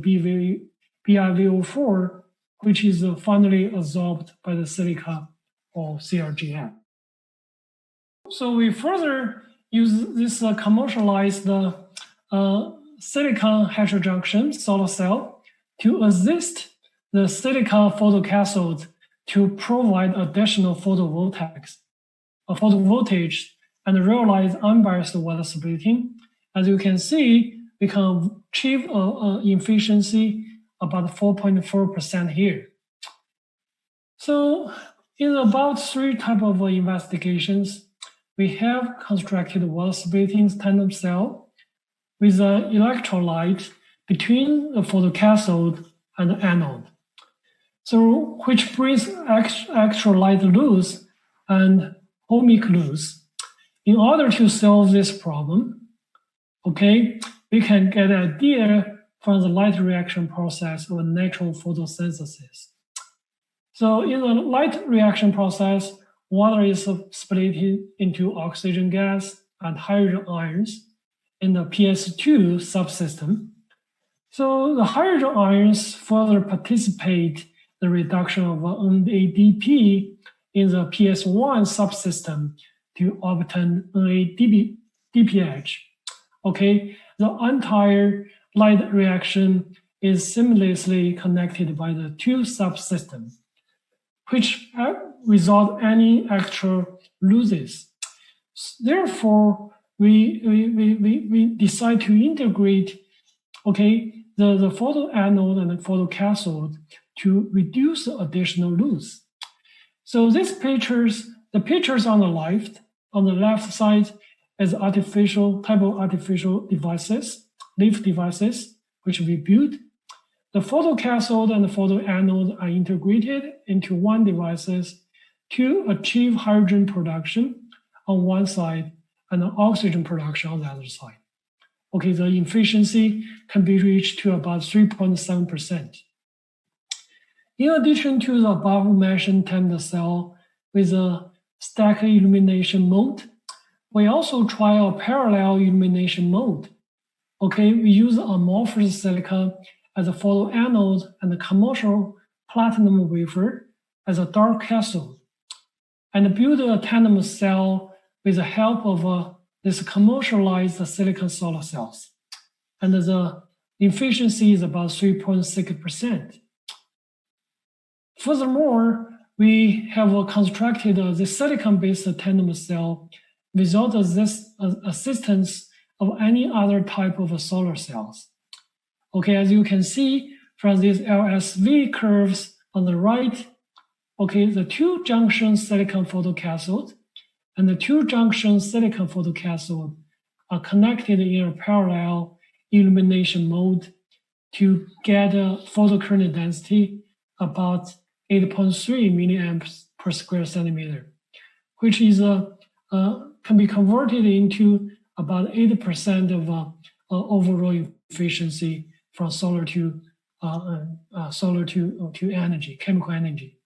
BIVO4, which is finally absorbed by the silica or CIGS. So we further use this commercialized silicon heterojunction solar cell to assist the silicon photocathode to provide additional photovoltage and realize unbiased water splitting. As you can see, we can achieve efficiency about 4.4% here. So in about 3 types of investigations, we have constructed water splitting tandem cell with an electrolyte between the photocathode and the anode. So which brings extra light loose and ohmic loose. In order to solve this problem, okay, we can get an idea from the light reaction process of natural photosynthesis. So in the light reaction process, water is split into oxygen gas and hydrogen ions in the PS2 subsystem. So the hydrogen ions further participate the reduction of NADP in the PS1 subsystem to obtain NADPH. Okay, the entire light reaction is seamlessly connected by the 2 subsystems, which without any extra losses. Therefore, we decide to integrate, okay, the photoanode and the photocathode to reduce the additional loss. So the pictures on the left side is artificial devices, leaf devices, which we built. The photocathode and the photoanode are integrated into one devices to achieve hydrogen production on one side and oxygen production on the other side. Okay, the efficiency can be reached to about 3.7%. In addition to the above-mentioned tandem cell with a stack illumination mode, we also try a parallel illumination mode. Okay, we use amorphous silicon as a photoanode and a commercial platinum wafer as a dark cathode, and build a tandem cell with the help of this commercialized silicon solar cells. And the efficiency is about 3.6%. Furthermore, we have constructed the silicon-based tandem cell without this assistance of any other type of solar cells. Okay, as you can see from these LSV curves on the right, okay, the two-junction silicon photocathode and the two-junction silicon photocathode are connected in a parallel illumination mode to get a photocurrent density about 8.3 milliamps per square centimeter, which is can be converted into about 80% of overall efficiency from solar to energy, chemical energy.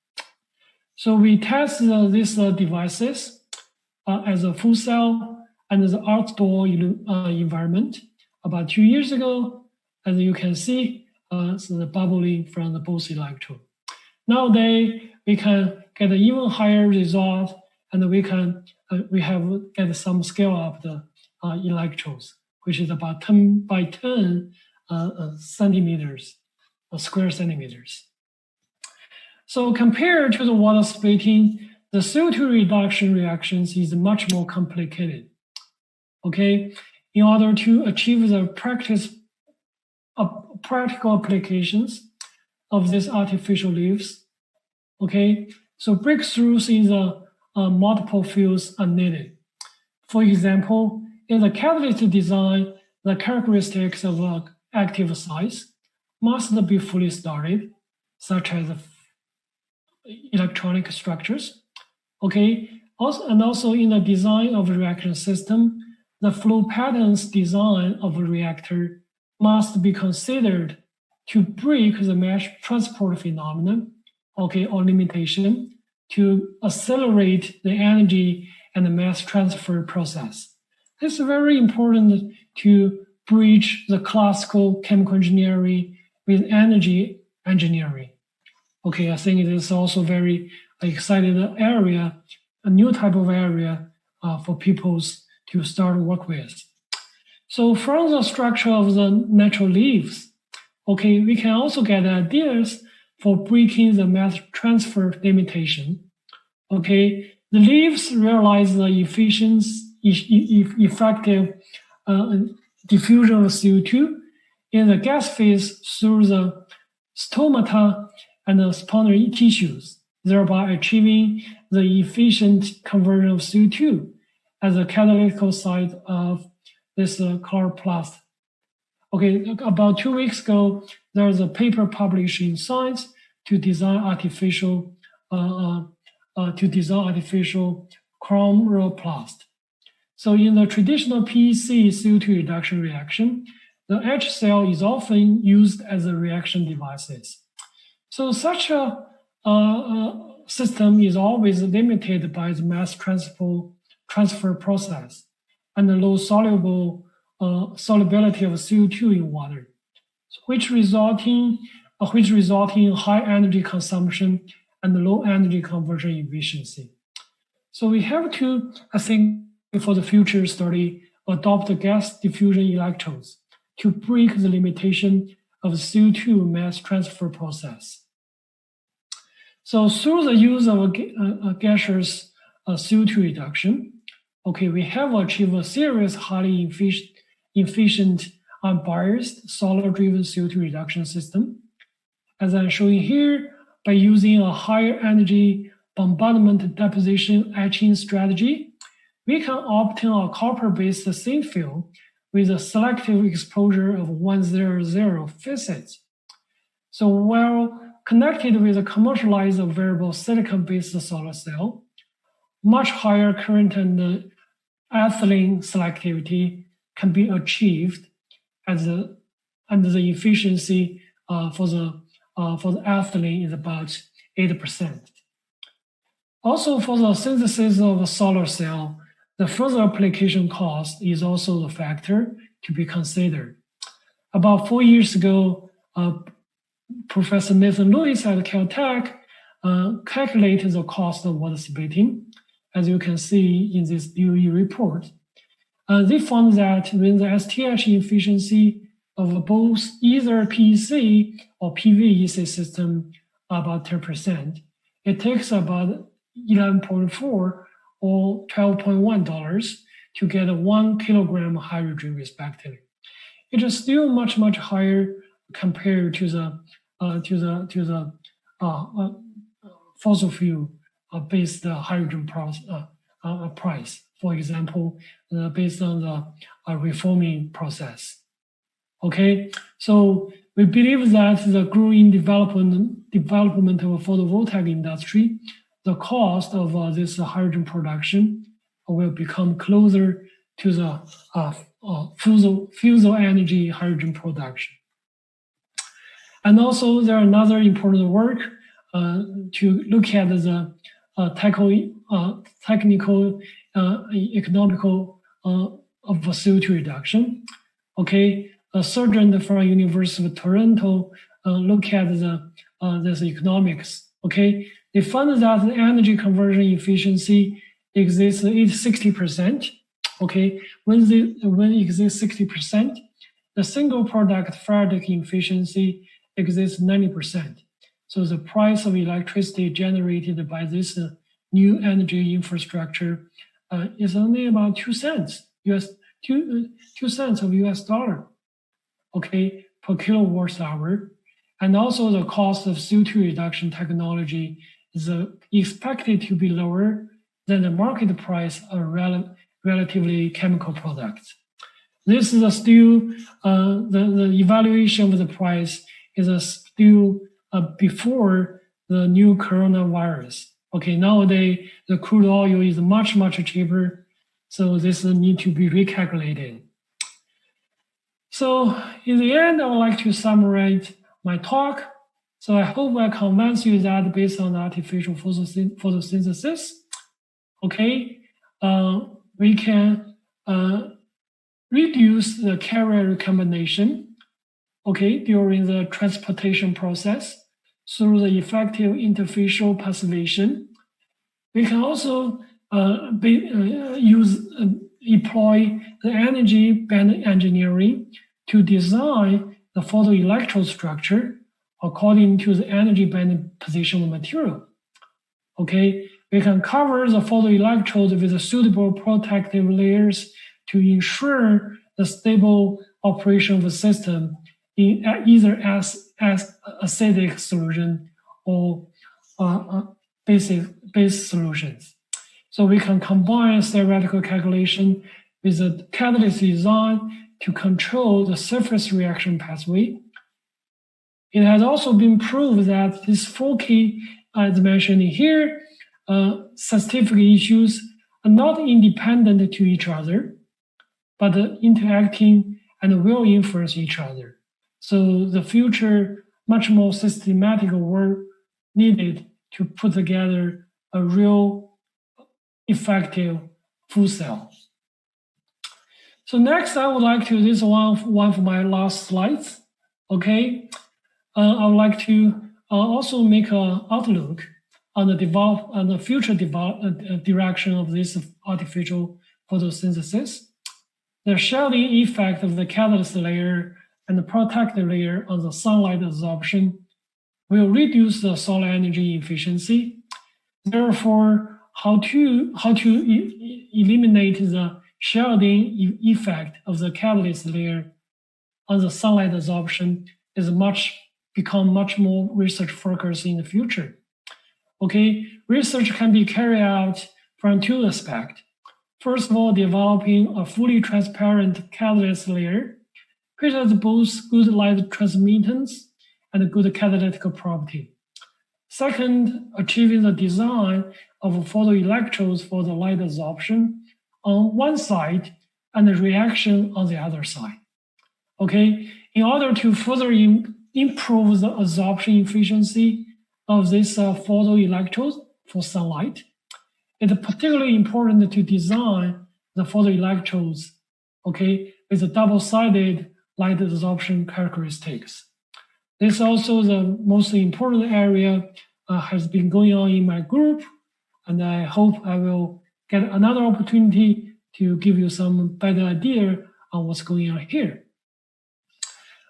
So we test these devices as a full cell and the outdoor environment about 2 years ago. As you can see, so the bubbling from the both electrode. Nowadays, we can get an even higher result, and we can get some scale up the electrodes, which is about 10 by 10 centimeters, square centimeters. So compared to the water splitting, the CO2 reduction reactions is much more complicated. Okay, in order to achieve the practical applications of these artificial leaves, okay, so breakthroughs in the multiple fields are needed. For example, in the catalyst design, the characteristics of active sites must be fully studied, such as electronic structures. Okay, also in the design of a reaction system, the flow patterns design of a reactor must be considered to break the mass transport phenomenon, okay, or limitation, to accelerate the energy and the mass transfer process. This is very important to bridge the classical chemical engineering with energy engineering. Okay, I think it is also very exciting area, a new type of area for people to start work with. So from the structure of the natural leaves, okay, we can also get ideas for breaking the mass transfer limitation. Okay, the leaves realize the effective diffusion of CO2 in the gas phase through the stomata and the spinal tissues, thereby achieving the efficient conversion of CO2 as a catalytical site of this chloroplast. Okay, about 2 weeks ago, there was a paper published in Science to design artificial chloroplast. So in the traditional PEC CO2 reduction reaction, the H cell is often used as a reaction devices. So such a system is always limited by the mass transfer process and the low solubility of CO2 in water, which result in high energy consumption and low energy conversion efficiency. So we have to, I think, for the future study, adopt the gas diffusion electrodes to break the limitation of the CO2 mass transfer process. So through the use of gaseous CO2 reduction, okay, we have achieved a series highly efficient, unbiased, solar-driven CO2 reduction system. As I'm showing here, by using a higher energy bombardment deposition etching strategy, we can obtain a copper-based thin film with a selective exposure of 100 physics. So while connected with a commercialized variable silicon-based solar cell, much higher current and ethylene selectivity can be achieved and the efficiency for the ethylene is about 8%. Also, for the synthesis of a solar cell, the further application cost is also a factor to be considered. About 4 years ago, Professor Nathan Lewis at Caltech calculated the cost of water splitting, as you can see in this DOE report. They found that when the STH efficiency of both either PEC or PV-EC system about 10%, it takes about 11.4 or $12.1 to get 1 kilogram of hydrogen respectively. It is still much higher compared to the fossil fuel based hydrogen price. For example, based on the reforming process. Okay, so we believe that the growing development of a photovoltaic industry, the cost of this hydrogen production will become closer to the fusel energy hydrogen production. And also there are another important work to look at the technical, economical of CO2 reduction. Okay, a surgeon from University of Toronto look at this economics. Okay, they found that the energy conversion efficiency exists at 60%. Okay, when it exists 60%, the single product Faraday efficiency exists 90%. So the price of electricity generated by this new energy infrastructure is only about 2 cents of US dollar, okay, per kilowatt hour. And also the cost of CO2 reduction technology is expected to be lower than the market price of relatively chemical products. This is still, the evaluation of the price is still before the new coronavirus. Okay, nowadays the crude oil is much cheaper, so this need to be recalculated. So in the end, I would like to summarize my talk. So I hope I convince you that based on artificial photosynthesis, okay, we can reduce the carrier recombination, okay, during the transportation process through the effective interfacial passivation. We can also employ the energy band engineering to design the photoelectrode structure according to the energy band position of material. Okay, we can cover the photoelectrode with suitable protective layers to ensure the stable operation of the system in either as acidic solution or base solutions. So we can combine theoretical calculation with a catalyst design to control the surface reaction pathway. It has also been proved that these 4 key, as mentioned here, scientific issues are not independent to each other, but interacting and will influence each other. So the future, much more systematic work needed to put together a real effective fuel cell. So next, I would like to, this is one of my last slides, okay? I would like to also make an outlook on the future direction of this artificial photosynthesis. The shielding effect of the catalyst layer and the protective layer on the sunlight absorption will reduce the solar energy efficiency. Therefore, how to eliminate the shielding effect of the catalyst layer on the sunlight absorption is become much more research focused in the future. Okay, research can be carried out from 2 aspects. First of all, developing a fully transparent catalyst layer, which has both good light transmittance and good catalytic property. Second, achieving the design of photoelectrodes for the light absorption on one side and the reaction on the other side. Okay, in order to further improve the absorption efficiency of this photoelectrodes for sunlight, it's particularly important to design the photoelectrodes, okay, with a double-sided light absorption characteristics. This is also the most important area has been going on in my group, and I hope I will get another opportunity to give you some better idea on what's going on here.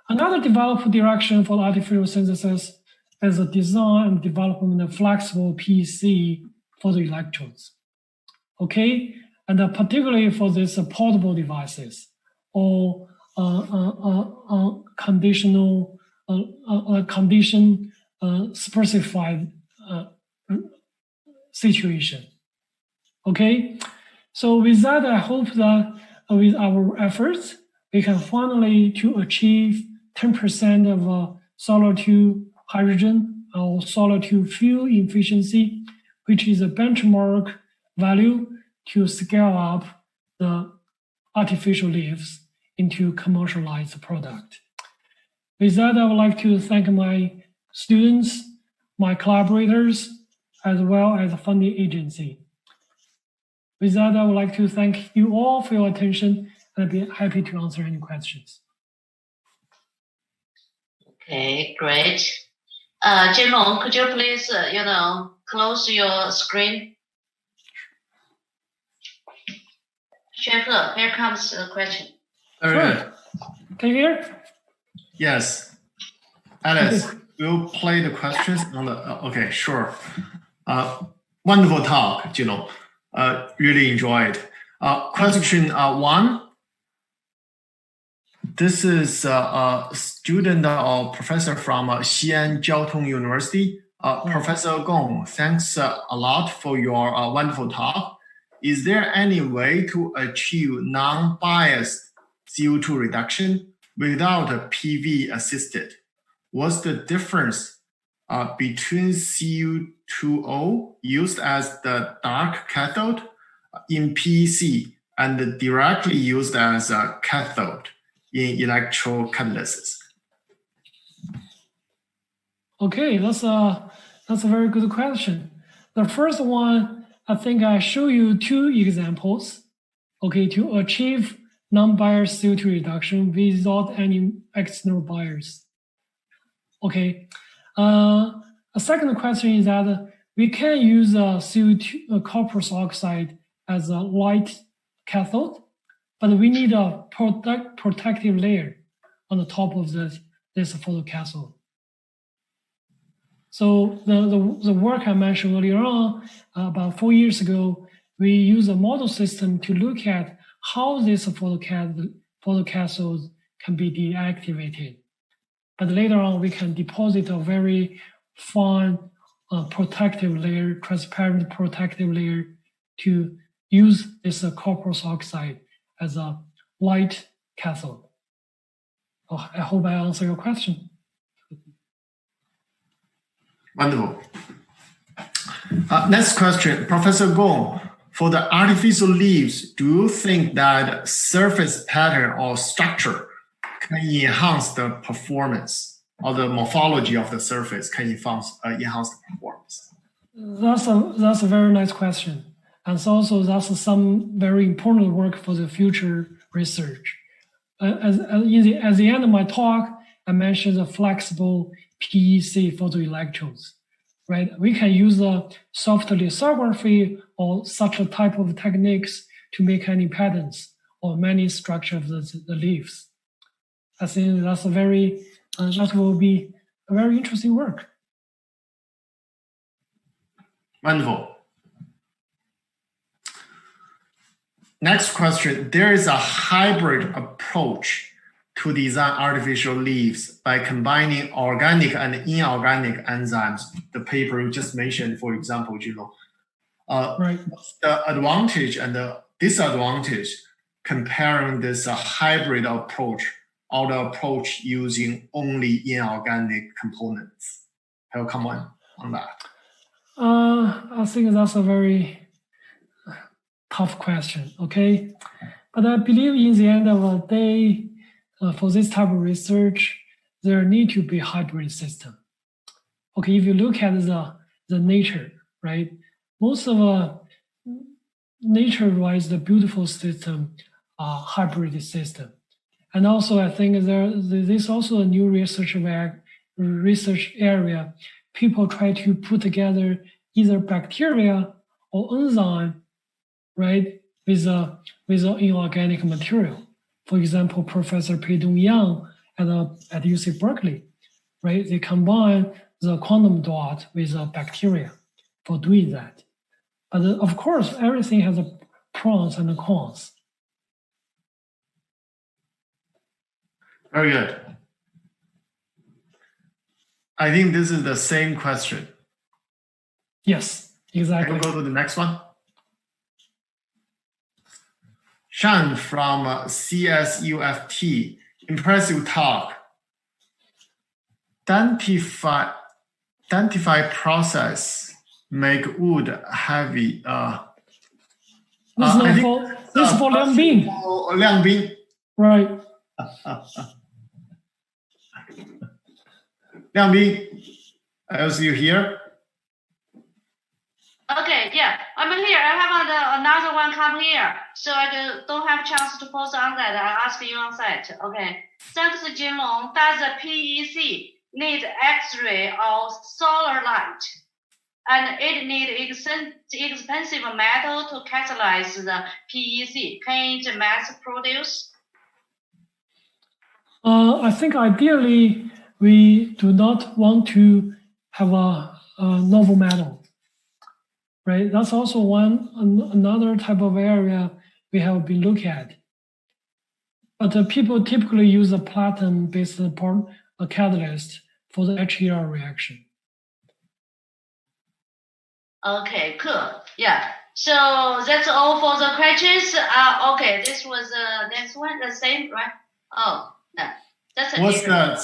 Another development direction for artificial synthesis is the design and development of flexible PEC photoelectrodes. Okay, and particularly for these portable devices or condition specified situation. Okay, so with that, I hope that with our efforts, we can finally to achieve 10% of solid to hydrogen or solid to fuel efficiency, which is a benchmark value to scale up the artificial leaves into commercialized product. With that, I would like to thank my students, my collaborators, as well as the funding agency. With that, I would like to thank you all for your attention, and I'd be happy to answer any questions. Okay, great. Jinlong, could you please, close your screen? Xuanhe, here comes a question. Very good. Can you hear? Yes. Alice, we'll play the questions on the, okay, sure. Wonderful talk, Jinlong. Really enjoyed. Question 1. This is a student or professor from Tianjin University. Professor Gong, thanks a lot for your wonderful talk. Is there any way to achieve non-biased CO2 reduction without a PV assisted? What's the difference between CO2O used as the dark cathode in PEC and directly used as a cathode in electrocatalysis? Okay, that's a very good question. The first one, I think I show you 2 examples, okay, to achieve non-biased CO2 reduction without any external bias. Okay, a second question is that we can use CO2 copper oxide as a light cathode, but we need a protective layer on the top of this photocathode. So the work I mentioned earlier on, about 4 years ago, we used a model system to look at how this photocathodes can be deactivated. But later on, we can deposit a very fine protective layer, transparent protective layer, to use this copper oxide as a light cathode. Oh, I hope I answered your question. Wonderful. Next question, Professor Gong. For the artificial leaves, do you think that surface pattern or structure can enhance the performance, or the morphology of the surface can enhance the performance? That's a very nice question. And so also that's some very important work for the future research. At the end of my talk, I mentioned the flexible PEC photoelectrodes, right? We can use the soft lithography or such a type of techniques to make any patterns or many structures of the leaves. I think that will be a very interesting work. Wonderful. Next question, there is a hybrid approach to design artificial leaves by combining organic and inorganic enzymes. The paper you just mentioned, for example, Jinlong. Right. What's the advantage and the disadvantage comparing this hybrid approach or the approach using only inorganic components? Can you comment on that? I think that's a very tough question, okay? But I believe in the end of the day, for this type of research, there need to be hybrid system. Okay, if you look at the nature, right? Most of nature-wise, the beautiful system are hybrid system. And also, I think there's also a new research area. People try to put together either bacteria or enzyme, right, with a inorganic material. For example, Professor Pei-Dong Yang at UC Berkeley, right? They combine the quantum dot with a bacteria for doing that. But of course, everything has a pros and cons. Very good. I think this is the same question. Yes, exactly. Can we go to the next one? Shan from CSUFT. Impressive talk. Dentify process make wood heavy. This is for Liang Bing. Liang Bing. Right. Liang Bing, I see you here. Okay, yeah, I'm here. I have another one come here, so I don't have a chance to post on that. I ask you on site. Okay. Thanks, Jinlong. Does the PEC need X-ray or solar light? And it need expensive metal to catalyze the PEC. Can it mass produce? I think ideally we do not want to have a novel metal. Right, that's also another type of area we have been looking at. But people typically use a platinum-based catalyst for the HER reaction. Okay, cool. Yeah. So that's all for the questions. Okay, this was the next one, the same, right? Oh, no. That's What's the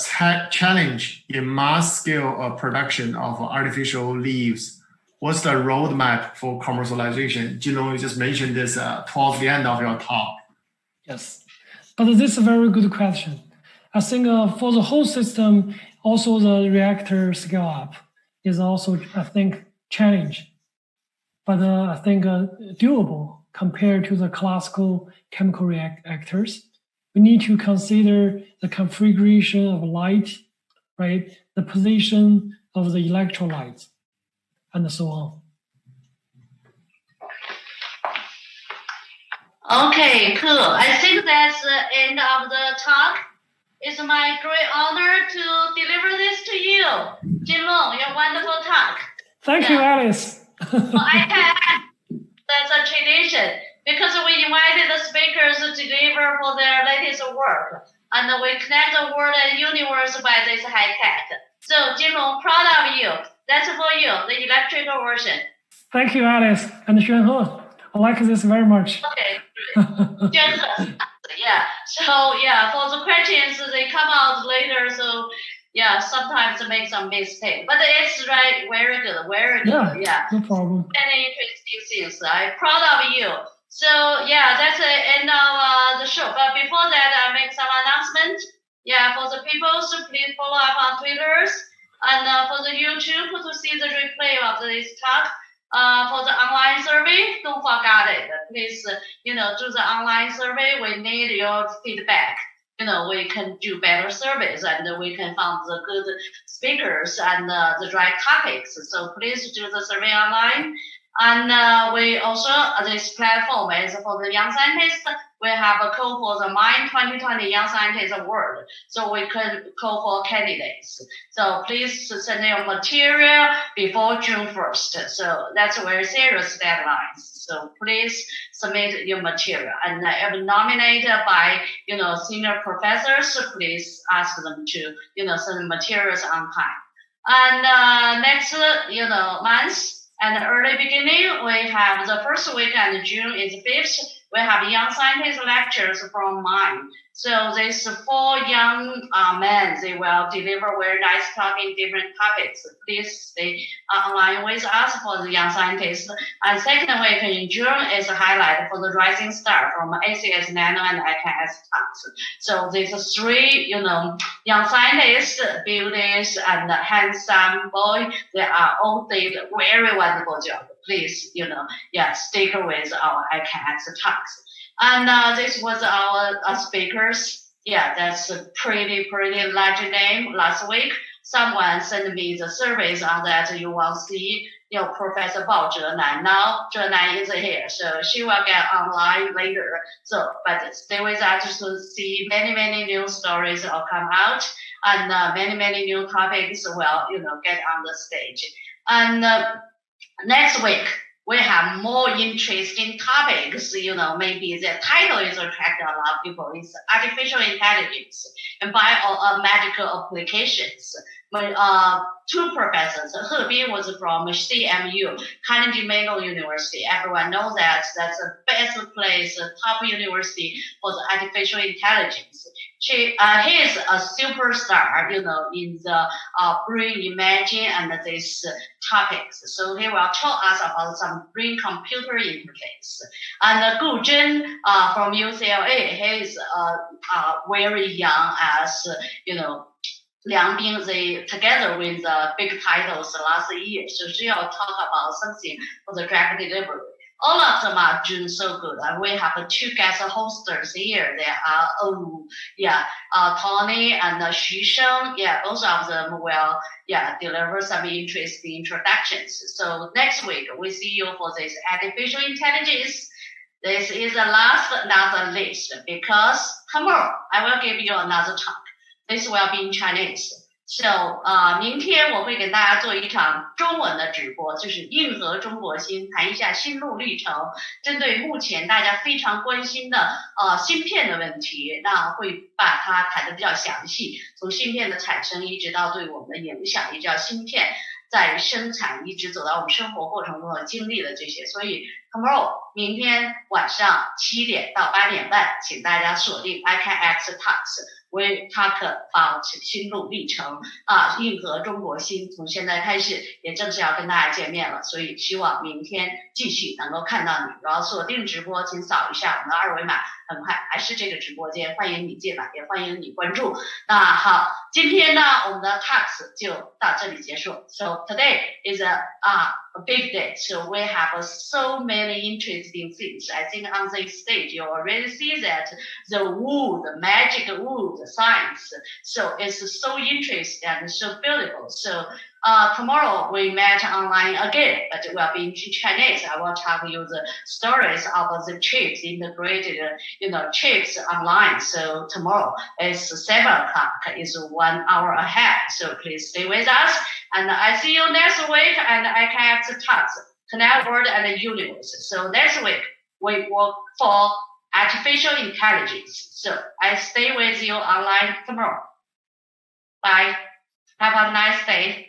challenge in mass scale production of artificial leaves? What's the roadmap for commercialization? Jinlong, you just mentioned this towards the end of your talk. Yes, but this is a very good question. I think for the whole system, also the reactor scale up is also, I think, challenge, but I think doable compared to the classical chemical reactors. We need to consider the configuration of light, right? The position of the electrolytes, and so on. Okay, cool. I think that's the end of the talk. It's my great honor to deliver this to you. Jinlong, your wonderful talk. Thank you, Alice. That's a tradition because we invited the speakers to deliver for their latest work. And we connect the world and universe by this high tech. So Jinlong, proud of you. That's for you, the electrical version. Thank you, Alice and Xuanhe. I like this very much. Okay, great. Yeah. So yeah, for the questions they come out later. So yeah, sometimes make some mistake, but it's right. Very good. Very good. Yeah. No problem. Many interesting things. I'm proud of you. So yeah, that's the end of the show. But before that, I make some announcement. Yeah, for the people, so please follow up on Twitter. And for the YouTube, to see the replay of this talk, for the online survey, don't forget it. Please, do the online survey. We need your feedback. We can do better surveys and we can find the good speakers and the right topics. So please do the survey online. And we also, this platform is for the young scientists. We have a call for the Mind 2020 Young Scientist Award. So we could call for candidates. So please send your material before June 1st. So that's a very serious deadline. So please submit your material. And if nominated by, senior professors, please ask them to, send materials on time. And next, month and early beginning, we have the first weekend, June is 5th. We have young scientist lectures from mine. So these 4 young men, they will deliver very nice talk in different topics. Please stay online with us for the young scientists. And second week in June is a highlight for the rising star from ACS Nano and ICAS talks. So these 3, young scientists, beauties, and handsome boy, they are all did very wonderful job. Please, stick with our ICAS talks. And this was our speakers. Yeah, that's a pretty large name. Last week, someone sent me the surveys on that. You will see, Professor Bao Zhenan. Now Zhenan is here, so she will get online later. So, but stay with us to see many new stories will come out, and many new topics will get on the stage. And next week we have more interesting topics. Maybe the title is attracting a lot of people. It's artificial intelligence and biomedical applications. Two professors. He Bin was from CMU, Carnegie Mellon University. Everyone knows that that's the best place, top university for the artificial intelligence. He is a superstar, in the brain imaging and these topics. So he will tell us about some brain-computer interface. And Gu Zhen from UCLA, he is very young as, Liang Bing, they together with the big titles last year. So she will talk about something for the drug delivery. All of them are doing so good. And we have two guest hosters here. They are Tony and Xu Sheng. Yeah, both of them will deliver some interesting introductions. So next week we see you for this artificial intelligence. This is the last but not the least, because tomorrow I will give you another talk. This will be in Chinese. So 明天我会给大家做一场中文的直播，就是硬核中国芯，谈一下心路历程，针对目前大家非常关心的芯片的问题，那会把它谈得比较详细，从芯片的产生一直到对我们的影响，一直到芯片在生产一直走到我们生活过程中的经历的这些。所以 tomorrow 明天晚上7点到8点半，请大家锁定 ECAT Talks。We talk about 心路历程硬核中国芯，从现在开始也正式要跟大家见面了，所以希望明天继续能够看到你。然后锁定直播，请扫一下我们的二维码，很快还是这个直播间，欢迎你进来，也欢迎你关注。那好，今天呢，我们的 talks 就到这里结束。So today is a big day. So we have so many interesting things. I think on this stage you already see that the wood, the magic wood science. So it's so interesting and so beautiful. So tomorrow we met online again, but it will be in Chinese. I will tell you the stories of the chips integrated, chips online. So tomorrow is 7 o'clock. It's 1 hour ahead. So please stay with us. And I see you next week. And I can have the talks, Canal World and the Universe. So next week we work for artificial intelligence. So I stay with you online tomorrow. Bye. Have a nice day.